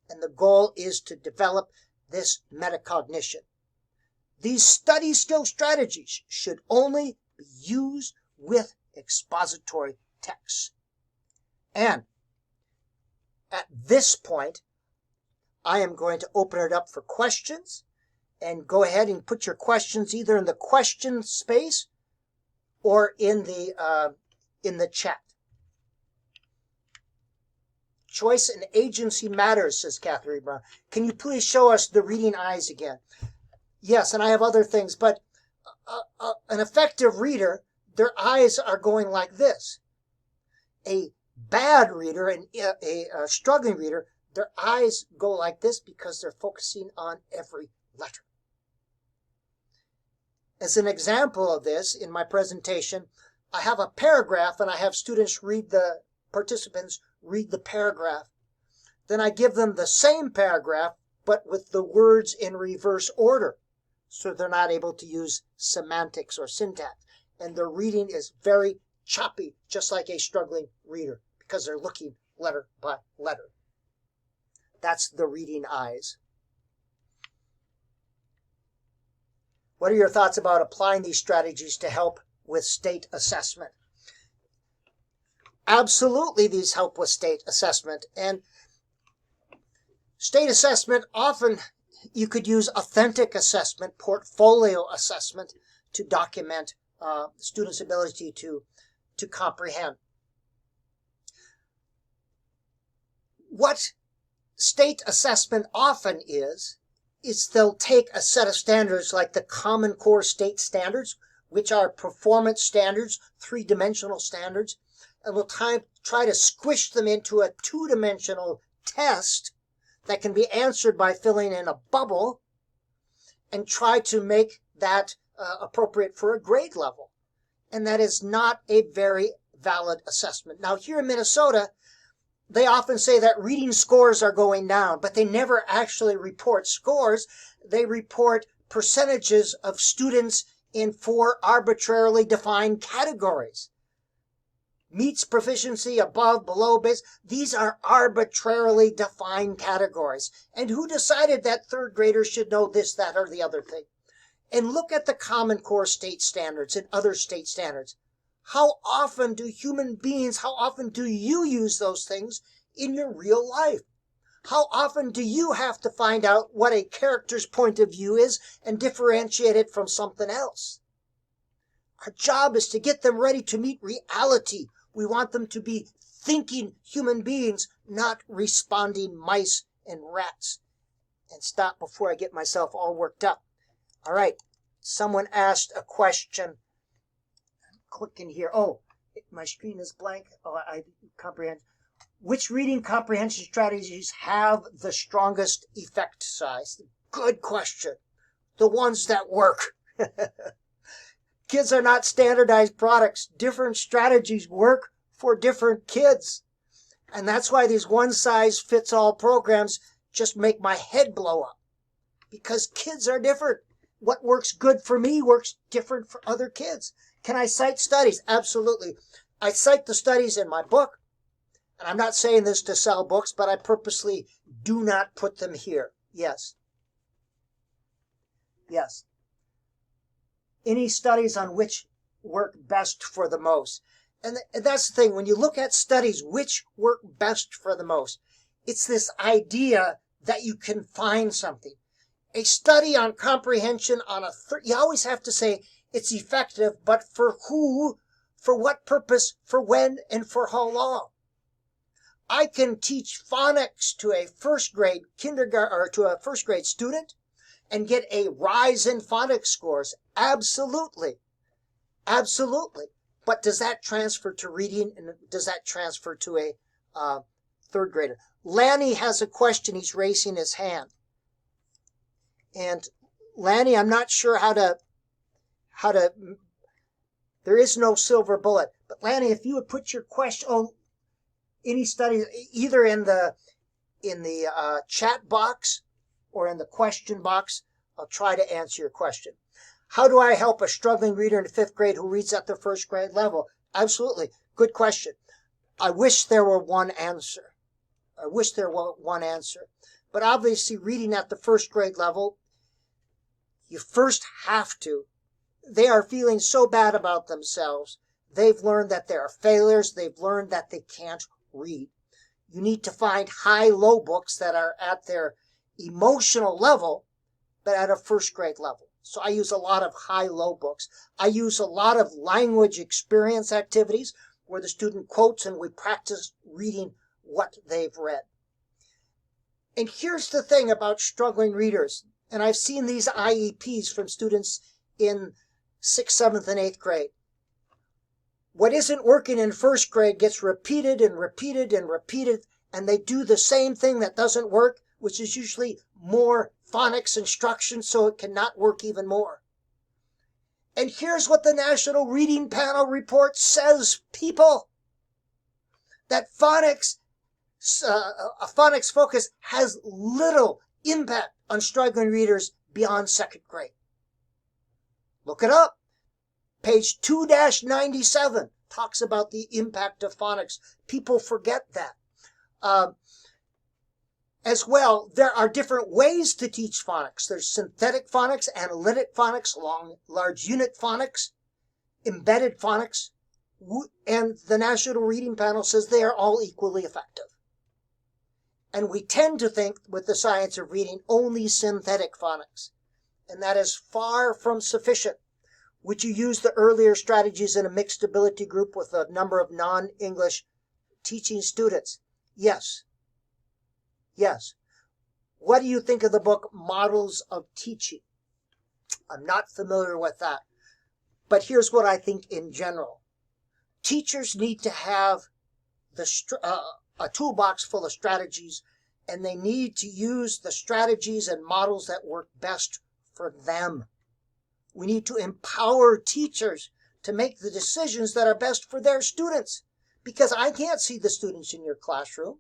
And the goal is to develop this metacognition. These study skill strategies should only be used with expository texts. And at this point, I am going to open it up for questions, and go ahead and put your questions either in the question space or in the chat. Choice and agency matters, says Catherine Brown. Can you please show us the reading eyes again? Yes, and I have other things, but an effective reader, their eyes are going like this. A bad reader and a struggling reader, their eyes go like this because they're focusing on every letter. As an example of this, in my presentation, I have a paragraph and I have participants read the paragraph. Then I give them the same paragraph, but with the words in reverse order, so they're not able to use semantics or syntax. And their reading is very choppy, just like a struggling reader, because they're looking letter by letter. That's the reading eyes. What are your thoughts about applying these strategies to help with state assessment? Absolutely, these help with state assessment. And state assessment, often you could use authentic assessment, portfolio assessment to document students' ability to comprehend. What state assessment often is they'll take a set of standards like the Common Core State Standards, which are performance standards, three-dimensional standards, and will try to squish them into a two-dimensional test that can be answered by filling in a bubble, and try to make that appropriate for a grade level. And that is not a very valid assessment. Now, here in Minnesota, they often say that reading scores are going down, but they never actually report scores. They report percentages of students in 4 arbitrarily defined categories. Meets proficiency, above, below, base. These are arbitrarily defined categories. And who decided that third graders should know this, that, or the other thing? And look at the Common Core state standards and other state standards. How often do human beings, how often do you use those things in your real life? How often do you have to find out what a character's point of view is and differentiate it from something else? Our job is to get them ready to meet reality. We want them to be thinking human beings, not responding mice and rats. And stop before I get myself all worked up. All right, someone asked a question. Clicking here. Oh, my screen is blank. Oh, I comprehend. Which reading comprehension strategies have the strongest effect size? Good question. The ones that work. Kids are not standardized products. Different strategies work for different kids. And that's why these one-size-fits-all programs just make my head blow up. Because kids are different. What works good for me works different for other kids. Can I cite studies? Absolutely. I cite the studies in my book, and I'm not saying this to sell books, but I purposely do not put them here. Yes. Yes. Any studies on which work best for the most? And that's the thing. When you look at studies, which work best for the most, it's this idea that you can find something. A study on comprehension you always have to say, it's effective, but for who, for what purpose, for when, and for how long? I can teach phonics to a first grade student and get a rise in phonics scores. Absolutely. Absolutely. But does that transfer to reading, and does that transfer to a third grader? Lanny has a question. He's raising his hand. And Lanny, I'm not sure how to There is no silver bullet. But Lanny, if you would put your question on any studies, either in the chat box or in the question box, I'll try to answer your question. How do I help a struggling reader in 5th grade who reads at the 1st grade level? Absolutely. Good question. I wish there were one answer. But obviously, reading at the 1st grade level, you first have to. They are feeling so bad about themselves. They've learned that they are failures. They've learned that they can't read. You need to find high-low books that are at their emotional level, but at a 1st grade level. So I use a lot of high-low books. I use a lot of language experience activities where the student quotes and we practice reading what they've read. And here's the thing about struggling readers, and I've seen these IEPs from students in 6th, 7th, and 8th grade. What isn't working in 1st grade gets repeated and repeated and repeated, and they do the same thing that doesn't work, which is usually more phonics instruction, so it cannot work even more. And here's what the National Reading Panel report says, people. That phonics, a phonics focus has little impact on struggling readers beyond 2nd grade. Look it up. Page 2-97 talks about the impact of phonics. People forget that. As well, there are different ways to teach phonics. There's synthetic phonics, analytic phonics, large unit phonics, embedded phonics, and the National Reading Panel says they are all equally effective. And we tend to think with the science of reading only synthetic phonics, and that is far from sufficient. Would you use the earlier strategies in a mixed ability group with a number of non-English teaching students? Yes. Yes. What do you think of the book Models of Teaching? I'm not familiar with that. But here's what I think in general. Teachers need to have a toolbox full of strategies, and they need to use the strategies and models that work best for them. We need to empower teachers to make the decisions that are best for their students, because I can't see the students in your classroom.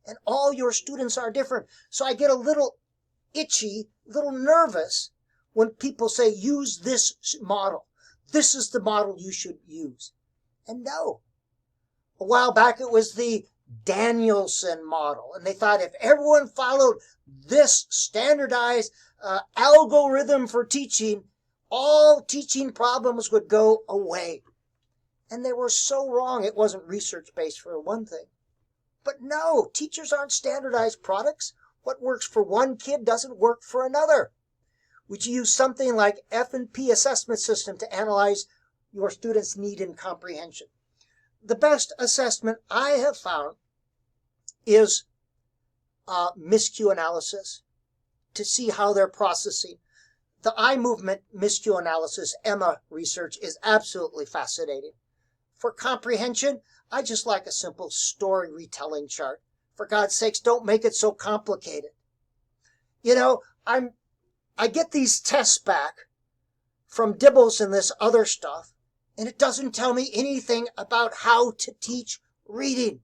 And all your students are different. So I get a little itchy, little nervous when people say, use this model. This is the model you should use. And no. A while back it was the Danielson model. And they thought if everyone followed this standardized algorithm for teaching, all teaching problems would go away. And they were so wrong. It wasn't research-based for one thing. But no, teachers aren't standardized products. What works for one kid doesn't work for another. Would you use something like F&P assessment system to analyze your students' need and comprehension? The best assessment I have found is miscue analysis to see how they're processing. The eye movement miscue analysis, EMMA research, is absolutely fascinating. For comprehension, I just like a simple story retelling chart. For God's sakes, don't make it so complicated. You know, I get these tests back from Dibbles and this other stuff, and it doesn't tell me anything about how to teach reading.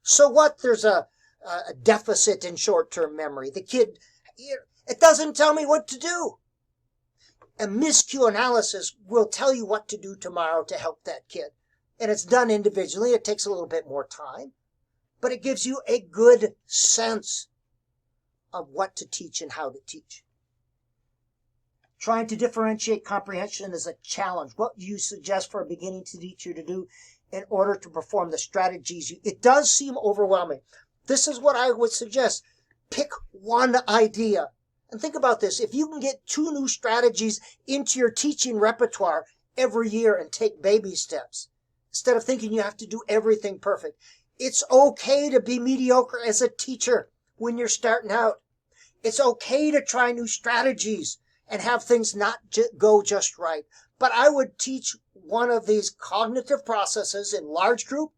So what? There's a deficit in short-term memory. The kid, it doesn't tell me what to do. A miscue analysis will tell you what to do tomorrow to help that kid. And it's done individually. It takes a little bit more time. But it gives you a good sense of what to teach and how to teach. Trying to differentiate comprehension is a challenge. What do you suggest for a beginning teacher to do in order to perform the strategies? It does seem overwhelming. This is what I would suggest. Pick one idea. And think about this. If you can get 2 new strategies into your teaching repertoire every year and take baby steps, instead of thinking you have to do everything perfect. It's okay to be mediocre as a teacher when you're starting out. It's okay to try new strategies and have things not go just right. But I would teach one of these cognitive processes in large group,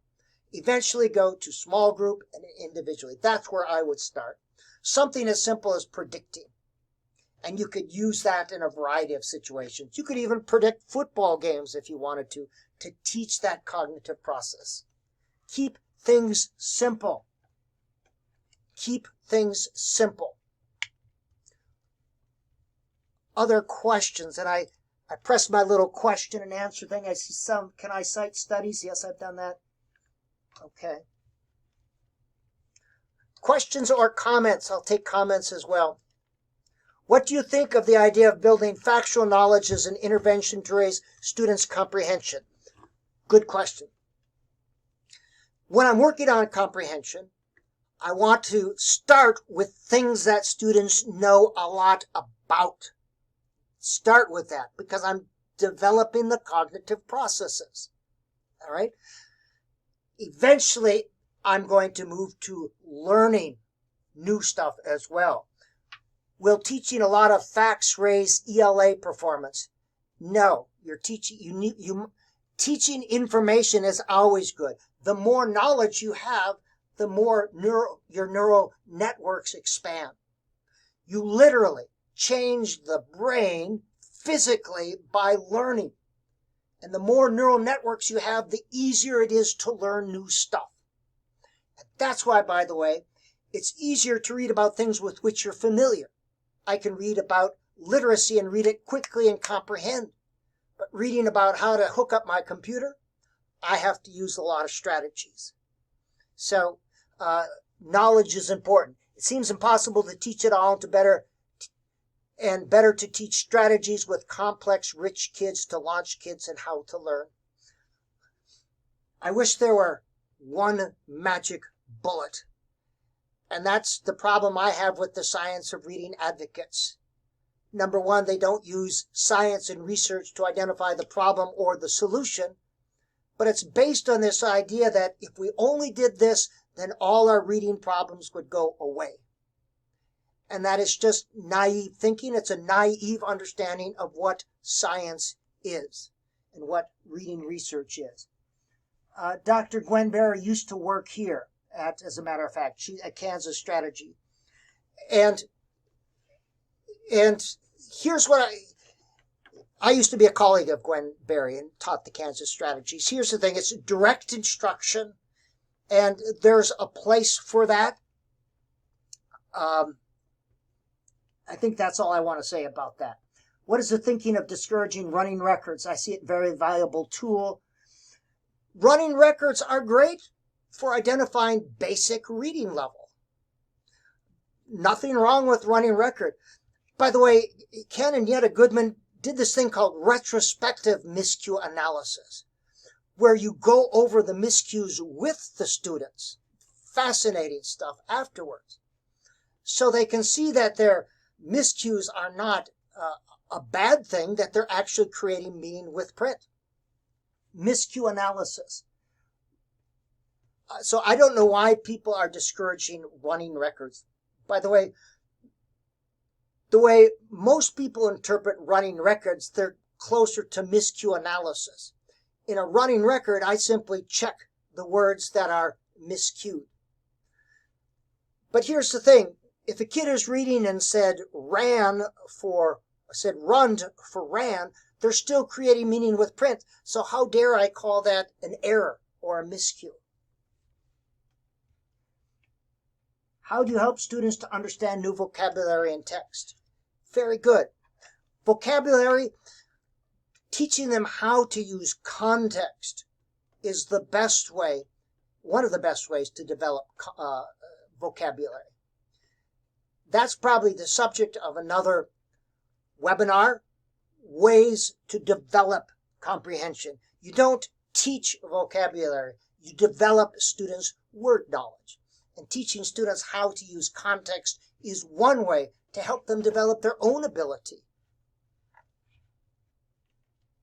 eventually go to small group and individually. That's where I would start. Something as simple as predicting. And you could use that in a variety of situations. You could even predict football games if you wanted to teach that cognitive process. Keep things simple. Keep things simple. Other questions, and I pressed my little question and answer thing. I see some. Can I cite studies? Yes, I've done that. Okay. Questions or comments? I'll take comments as well. What do you think of the idea of building factual knowledge as an intervention to raise students' comprehension? Good question. When I'm working on comprehension, I want to start with things that students know a lot about. Start with that because I'm developing the cognitive processes. All right? Eventually, I'm going to move to learning new stuff as well. Will teaching a lot of facts raise ELA performance? No. Teaching information is always good. The more knowledge you have, the more your neural networks expand. You literally change the brain physically by learning. And the more neural networks you have, the easier it is to learn new stuff. And that's why, by the way, it's easier to read about things with which you're familiar. I can read about literacy and read it quickly and comprehend. But reading about how to hook up my computer, I have to use a lot of strategies. So knowledge is important. It seems impossible to teach it all, better to teach strategies with complex, rich kids to launch kids in how to learn. I wish there were one magic bullet. And that's the problem I have with the science of reading advocates. Number one, they don't use science and research to identify the problem or the solution. But it's based on this idea that if we only did this, then all our reading problems would go away. And that is just naive thinking. It's a naive understanding of what science is and what reading research is. Dr. Gwen Berry used to work here as a matter of fact, she's at Kansas Strategy. And here's what I used to be a colleague of Gwen Berry and taught the Kansas Strategies. Here's the thing, it's direct instruction, and there's a place for that. I think that's all I want to say about that. What is the thinking of discouraging running records? I see it very valuable tool. Running records are great for identifying basic reading level. Nothing wrong with running record. By the way, Ken and Yetta Goodman did this thing called retrospective miscue analysis, where you go over the miscues with the students. Fascinating stuff afterwards. So they can see that their miscues are not a bad thing, that they're actually creating meaning with print. Miscue analysis. So I don't know why people are discouraging running records. By the way most people interpret running records, they're closer to miscue analysis. In a running record, I simply check the words that are miscued. But here's the thing. If a kid is reading and said run for ran, they're still creating meaning with print. So how dare I call that an error or a miscue? How do you help students to understand new vocabulary and text? Very good. Vocabulary, teaching them how to use context is the best way, one of the best ways to develop vocabulary. That's probably the subject of another webinar, ways to develop comprehension. You don't teach vocabulary, you develop students' word knowledge. And teaching students how to use context is one way to help them develop their own ability.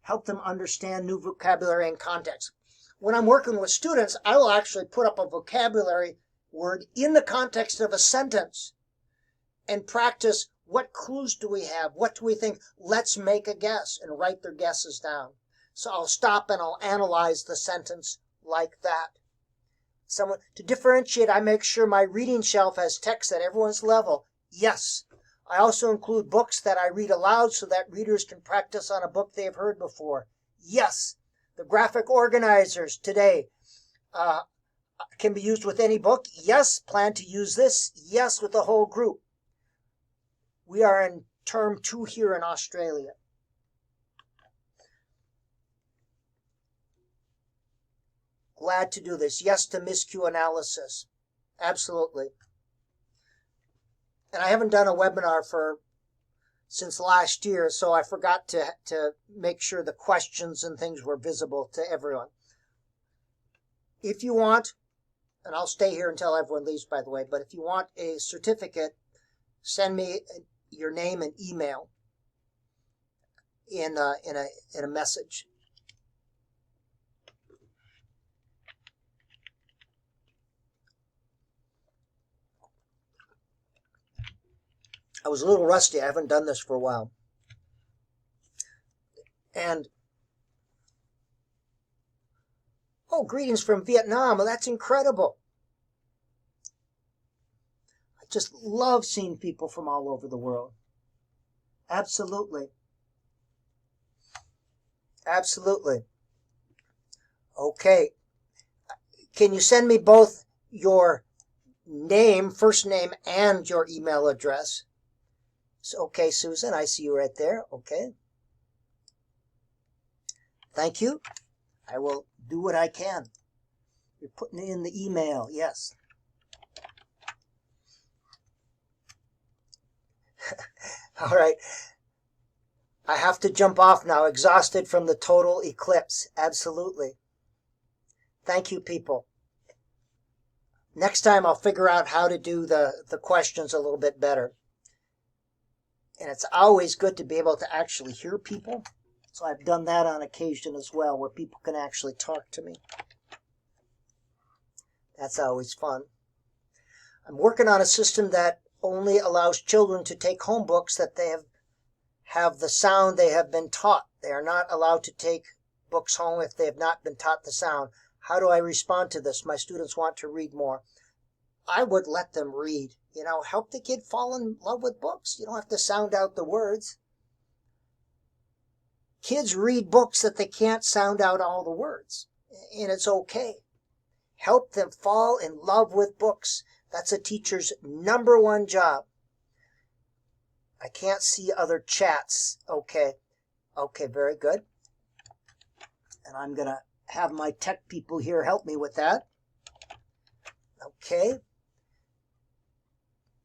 Help them understand new vocabulary and context. When I'm working with students, I will actually put up a vocabulary word in the context of a sentence and practice what clues do we have, what do we think, let's make a guess, and write their guesses down. So I'll stop and I'll analyze the sentence like that. To differentiate, I make sure my reading shelf has text at everyone's level. Yes, I also include books that I read aloud so that readers can practice on a book they've heard before. Yes, the graphic organizers today can be used with any book. Yes, plan to use this. Yes, with the whole group. We are in term 2 here in Australia. Glad to do this. Yes to miscue analysis. Absolutely. And I haven't done a webinar since last year, so I forgot to make sure the questions and things were visible to everyone. If you want, and I'll stay here until everyone leaves, by the way, but if you want a certificate, send me your name and email in a message. I was a little rusty. I haven't done this for a while. And, oh, greetings from Vietnam. Well, that's incredible. I just love seeing people from all over the world. Absolutely. Absolutely. Okay. Can you send me both your name, first name, and your email address? Okay, Susan, I see you right there. Okay. Thank you. I will do what I can. You're putting it in the email, yes. All right. I have to jump off now, exhausted from the total eclipse. Absolutely. Thank you, people. Next time I'll figure out how to do the questions a little bit better. And it's always good to be able to actually hear people. So I've done that on occasion as well, where people can actually talk to me. That's always fun. I'm working on a system that only allows children to take home books that they have the sound they have been taught. They are not allowed to take books home if they have not been taught the sound. How do I respond to this? My students want to read more. I would let them read. Help the kid fall in love with books. You don't have to sound out the words. Kids read books that they can't sound out all the words, and it's okay. Help them fall in love with books. That's a teacher's #1 job. I can't see other chats. Okay. Okay, very good. And I'm going to have my tech people here help me with that. Okay.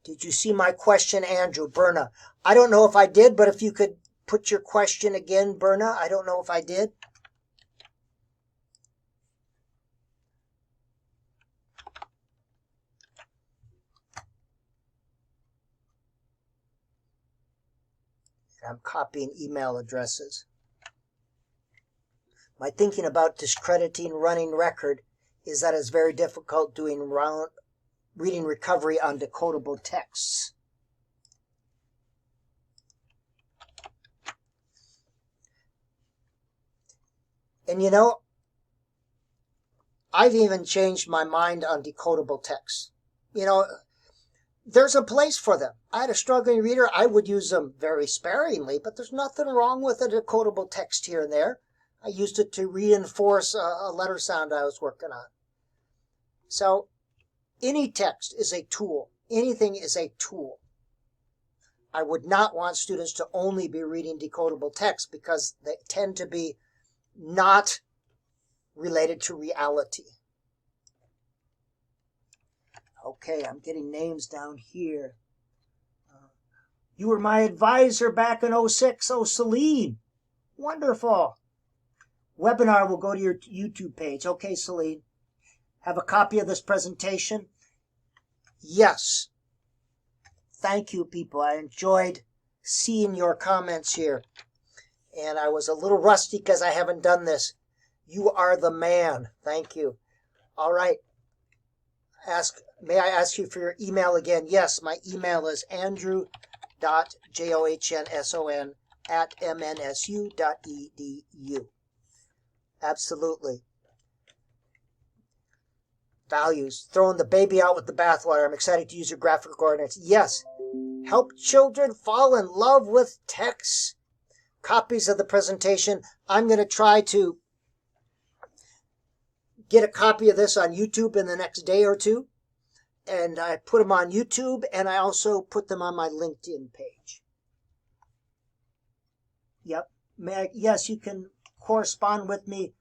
Did you see my question, Andrew? Berna? I don't know if I did, but if you could put your question again, Berna. I don't know if I did. I'm copying email addresses. My thinking about discrediting running record is that it's very difficult doing reading recovery on decodable texts. And I've even changed my mind on decodable texts. There's a place for them. I had a struggling reader. I would use them very sparingly, but there's nothing wrong with a decodable text here and there. I used it to reinforce a letter sound I was working on. So any text is a tool. Anything is a tool. I would not want students to only be reading decodable text because they tend to be not related to reality. Okay, I'm getting names down here. You were my advisor back in 06. Oh, Celine. Wonderful. Webinar will go to your YouTube page. Okay, Celine. Have a copy of this presentation? Yes. Thank you, people. I enjoyed seeing your comments here. And I was a little rusty because I haven't done this. You are the man. Thank you. All right. May I ask you for your email again? Yes, my email is andrew.johnsson@mnsu.edu. Absolutely. Values. Throwing the baby out with the bathwater. I'm excited to use your graphic coordinates. Yes. Help children fall in love with text. Copies of the presentation. I'm going to try to get a copy of this on YouTube in the next day or two. And I put them on YouTube, and I also put them on my LinkedIn page. Yep. Yes, you can correspond with me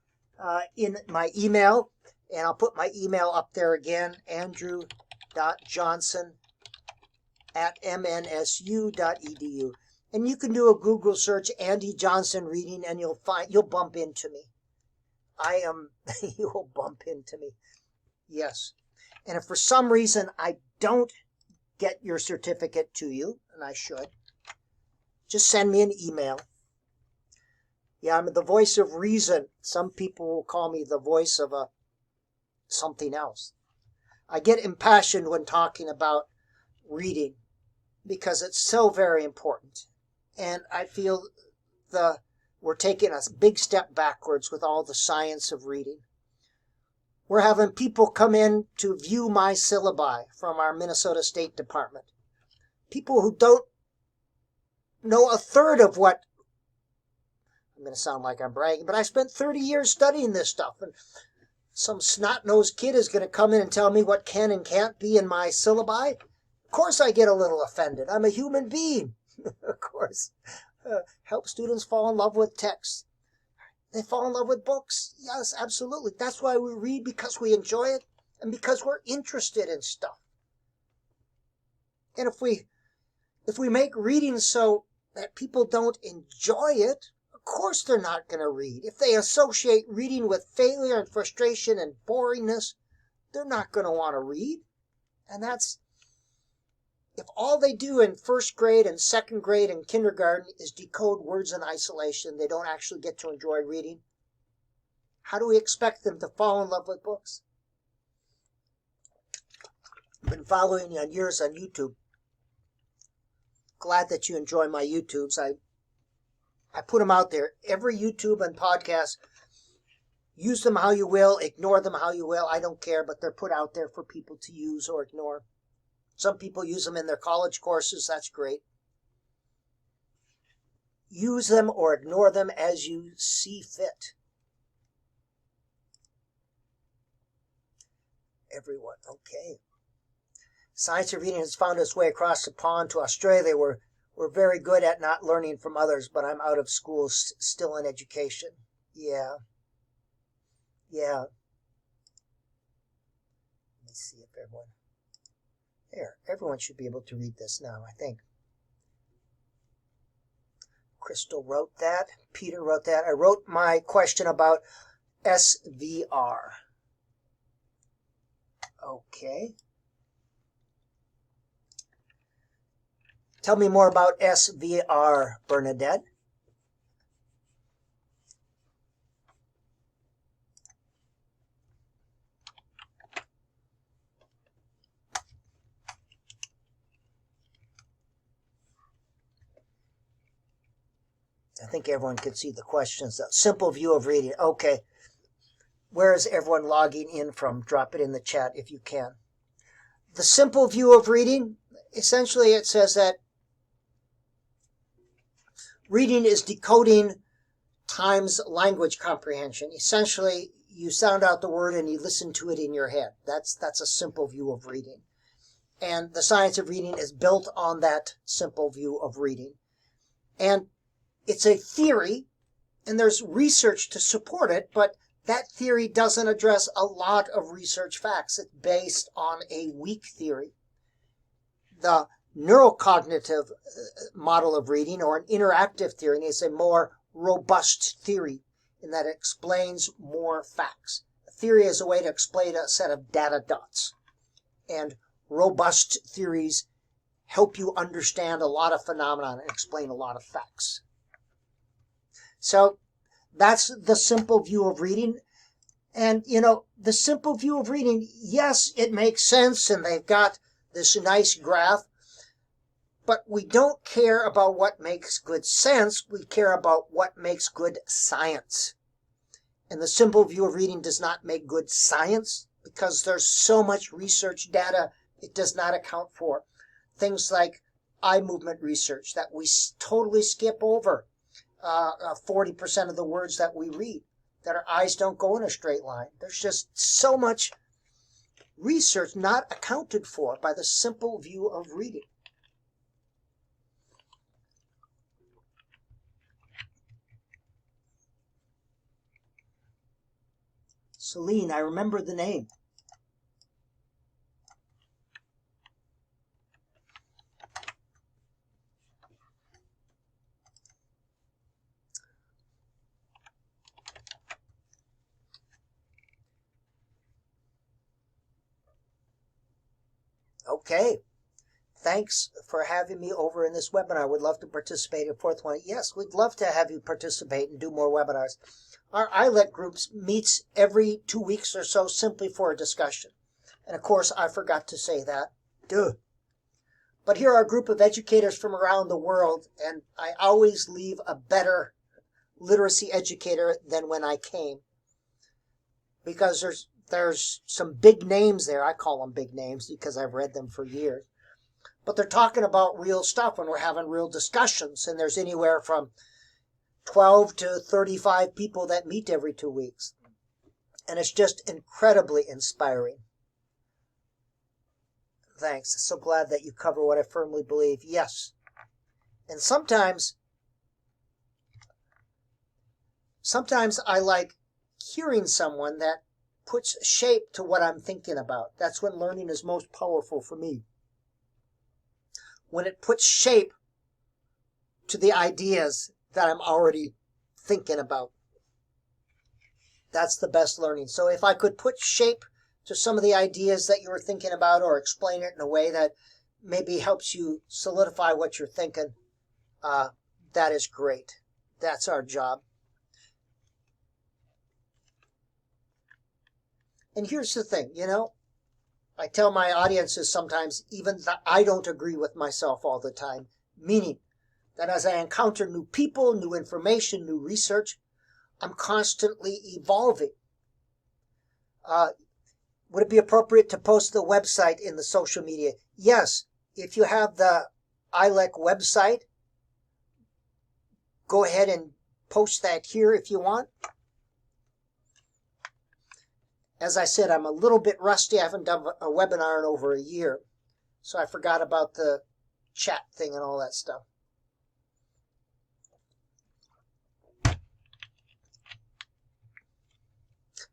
in my email, and I'll put my email up there again, andrew.johnson@mnsu.edu. And you can do a Google search, Andy Johnson Reading, and you'll bump into me. You will bump into me. Yes. And if for some reason I don't get your certificate to you, and I should, just send me an email. Yeah, I'm the voice of reason. Some people will call me the voice of something else. I get impassioned when talking about reading because it's so very important. And I feel we're taking a big step backwards with all the science of reading. We're having people come in to view my syllabi from our Minnesota State Department. People who don't know a third of what, I'm going to sound like I'm bragging, but I spent 30 years studying this stuff. And some snot-nosed kid is going to come in and tell me what can and can't be in my syllabi. Of course I get a little offended. I'm a human being. Of course. Help students fall in love with text. They fall in love with books. Yes, absolutely. That's why we read, because we enjoy it and because we're interested in stuff. And if we make reading so that people don't enjoy it, of course they're not going to read. If they associate reading with failure and frustration and boringness, they're not going to want to read. And if all they do in first grade and second grade and kindergarten is decode words in isolation, they don't actually get to enjoy reading, how do we expect them to fall in love with books? I've been following you on years on YouTube. Glad that you enjoy my YouTubes. I put them out there. Every YouTube and podcast, use them how you will, ignore them how you will. I don't care, but they're put out there for people to use or ignore. Some people use them in their college courses. That's great. Use them or ignore them as you see fit. Everyone, okay. Science of reading has found its way across the pond to Australia. We're very good at not learning from others, but I'm out of school, still in education. Yeah. Let me see if everyone... There, everyone should be able to read this now, I think. Crystal wrote that. Peter wrote that. I wrote my question about SVR. Okay. Tell me more about SVR, Bernadette. I think everyone can see the questions. A simple view of reading. Okay. Where is everyone logging in from? Drop it in the chat if you can. The simple view of reading, essentially it says that reading is decoding times language comprehension. Essentially, you sound out the word and you listen to it in your head. That's a simple view of reading. And the science of reading is built on that simple view of reading. And it's a theory, and there's research to support it, but that theory doesn't address a lot of research facts. It's based on a weak theory. The neurocognitive model of reading, or an interactive theory, is a more robust theory in that it explains more facts. A theory is a way to explain a set of data dots. And robust theories help you understand a lot of phenomena and explain a lot of facts. So that's the simple view of reading. And, the simple view of reading, yes, it makes sense, and they've got this nice graph, but we don't care about what makes good sense. We care about what makes good science. And the simple view of reading does not make good science because there's so much research data it does not account for. Things like eye movement research that we totally skip over 40% of the words that we read, that our eyes don't go in a straight line. There's just so much research not accounted for by the simple view of reading. Celine, I remember the name. Okay. Thanks for having me over in this webinar. I would love to participate in a fourth one. Yes, we'd love to have you participate and do more webinars. Our ILEC groups meets every 2 weeks or so simply for a discussion. And of course, I forgot to say that. Duh. But here are a group of educators from around the world, and I always leave a better literacy educator than when I came. Because there's some big names there. I call them big names because I've read them for years. But they're talking about real stuff and we're having real discussions. And there's anywhere from 12 to 35 people that meet every 2 weeks. And it's just incredibly inspiring. Thanks. So glad that you cover what I firmly believe. Yes. And sometimes I like hearing someone that puts shape to what I'm thinking about. That's when learning is most powerful for me. When it puts shape to the ideas that I'm already thinking about. That's the best learning. So if I could put shape to some of the ideas that you were thinking about or explain it in a way that maybe helps you solidify what you're thinking, that is great. That's our job. And here's the thing, I tell my audiences sometimes even that I don't agree with myself all the time, meaning that as I encounter new people, new information, new research, I'm constantly evolving. Would it be appropriate to post the website in the social media? Yes. If you have the ILEC website, go ahead and post that here if you want. As I said, I'm a little bit rusty. I haven't done a webinar in over a year. So I forgot about the chat thing and all that stuff.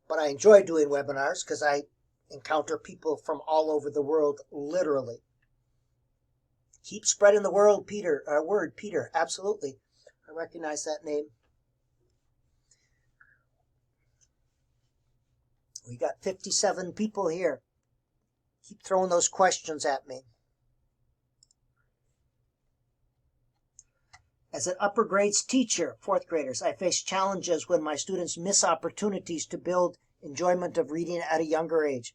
But I enjoy doing webinars because I encounter people from all over the world, literally. Keep spreading the word, Peter. Absolutely. I recognize that name. We got 57 people here. Keep throwing those questions at me. As an upper grades teacher, fourth graders, I face challenges when my students miss opportunities to build enjoyment of reading at a younger age.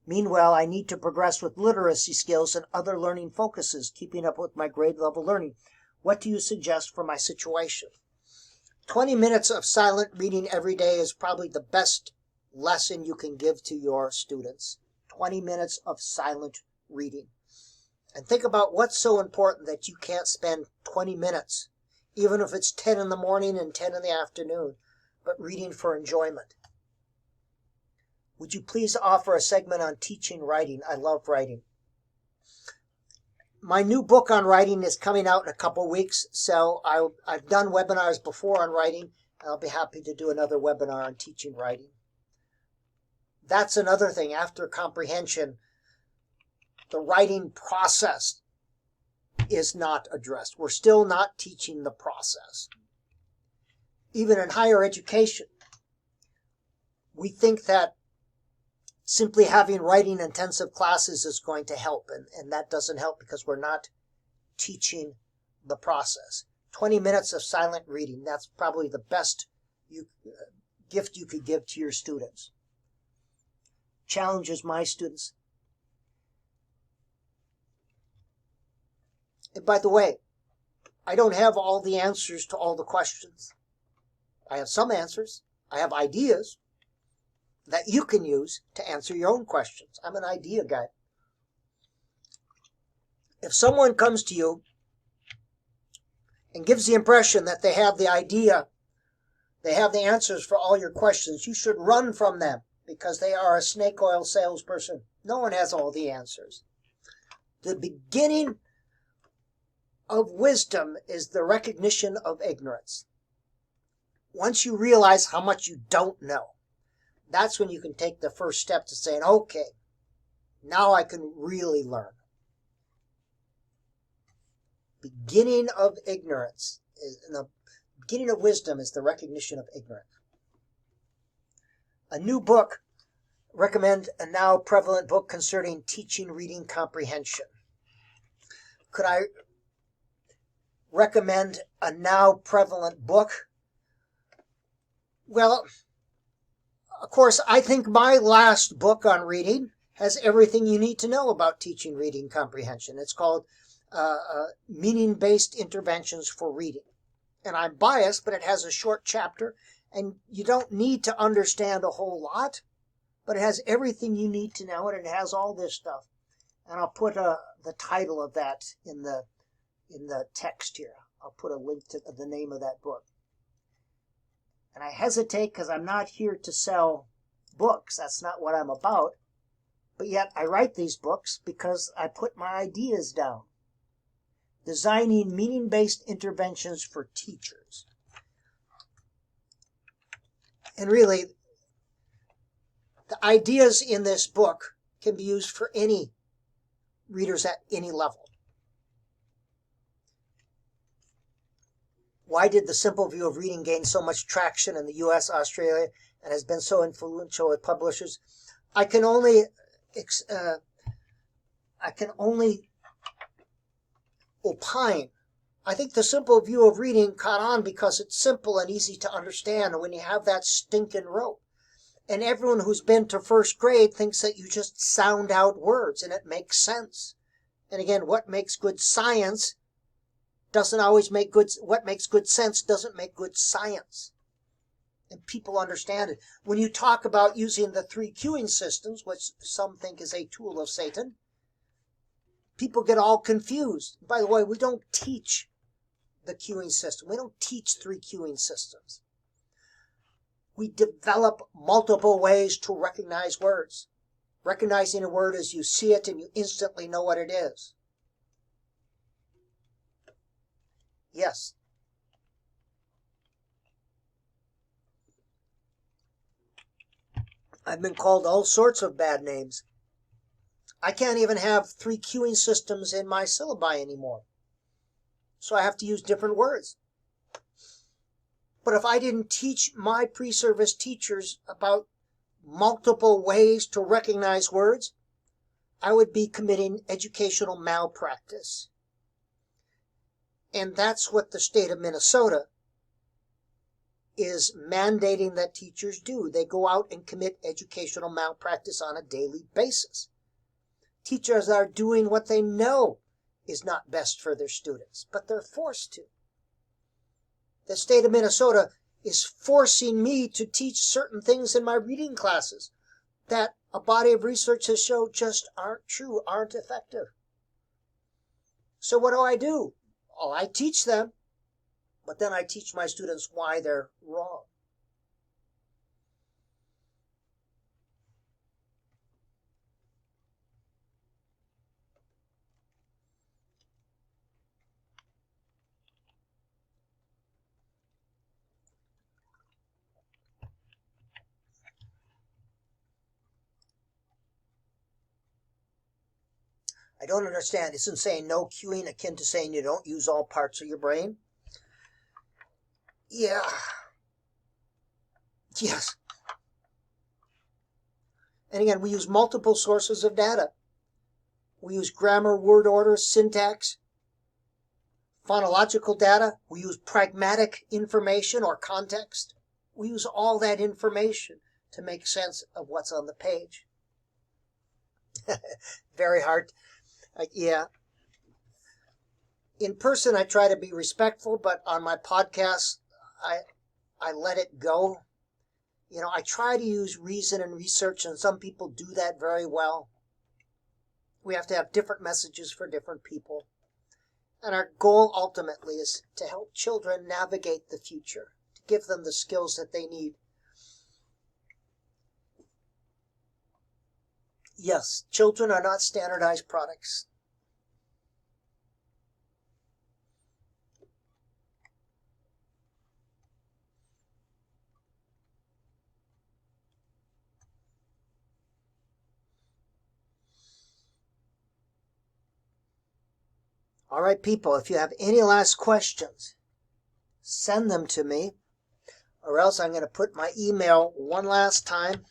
Meanwhile, I need to progress with literacy skills and other learning focuses, keeping up with my grade level learning. What do you suggest for my situation? 20 minutes of silent reading every day is probably the best lesson you can give to your students. 20 minutes of silent reading. And think about what's so important that you can't spend 20 minutes, even if it's 10 in the morning and 10 in the afternoon, but reading for enjoyment. Would you please offer a segment on teaching writing? I love writing. My new book on writing is coming out in a couple weeks, so I've done webinars before on writing, and I'll be happy to do another webinar on teaching writing. That's another thing. After comprehension, the writing process is not addressed. We're still not teaching the process. Even in higher education, we think that simply having writing intensive classes is going to help, and that doesn't help because we're not teaching the process. 20 minutes of silent reading, that's probably the best gift you could give to your students. Challenges my students. And by the way, I don't have all the answers to all the questions. I have some answers. I have ideas that you can use to answer your own questions. I'm an idea guy. If someone comes to you and gives the impression that they have the idea, they have the answers for all your questions, you should run from them because they are a snake oil salesperson. No one has all the answers. The beginning of wisdom is the recognition of ignorance. Once you realize how much you don't know, that's when you can take the first step to saying, okay, now I can really learn. Beginning of ignorance is the beginning of wisdom is the recognition of ignorance. A new book, recommend a now prevalent book concerning teaching reading comprehension. Could I recommend a now prevalent book? Well, of course, I think my last book on reading has everything you need to know about teaching reading comprehension. It's called Meaning-Based Interventions for Reading. And I'm biased, but it has a short chapter, and you don't need to understand a whole lot, but it has everything you need to know, and it has all this stuff. And I'll put the title of that in the text here. I'll put a link to the name of that book. And I hesitate because I'm not here to sell books. That's not what I'm about. But yet I write these books because I put my ideas down. Designing Meaning-Based Interventions for Teachers. And really, the ideas in this book can be used for any readers at any level. Why did the simple view of reading gain so much traction in the U.S., Australia, and has been so influential with publishers? I can only opine. I think the simple view of reading caught on because it's simple and easy to understand when you have that stinking rope. And everyone who's been to first grade thinks that you just sound out words and it makes sense. And again, what makes good science doesn't always make good, what makes good sense doesn't make good science. And people understand it. When you talk about using the 3 queuing systems, which some think is a tool of Satan, people get all confused. By the way, we don't teach the queuing system. We don't teach 3 queuing systems. We develop multiple ways to recognize words. Recognizing a word as you see it and you instantly know what it is. Yes. I've been called all sorts of bad names. I can't even have 3 queuing systems in my syllabi anymore. So I have to use different words. But if I didn't teach my pre-service teachers about multiple ways to recognize words, I would be committing educational malpractice. And that's what the state of Minnesota is mandating that teachers do. They go out and commit educational malpractice on a daily basis. Teachers are doing what they know is not best for their students, but they're forced to. The state of Minnesota is forcing me to teach certain things in my reading classes that a body of research has shown just aren't true, aren't effective. So what do? Oh, I teach them, but then I teach my students why they're wrong. I don't understand. Isn't saying no queuing akin to saying you don't use all parts of your brain? Yeah. Yes. And again, we use multiple sources of data. We use grammar, word order, syntax, phonological data. We use pragmatic information or context. We use all that information to make sense of what's on the page. Very hard. Yeah. In person, I try to be respectful, but on my podcast, I let it go. You know, I try to use reason and research, and some people do that very well. We have to have different messages for different people. And our goal ultimately is to help children navigate the future, to give them the skills that they need. Yes, children are not standardized products. All right, people, if you have any last questions, send them to me, or else I'm going to put my email one last time.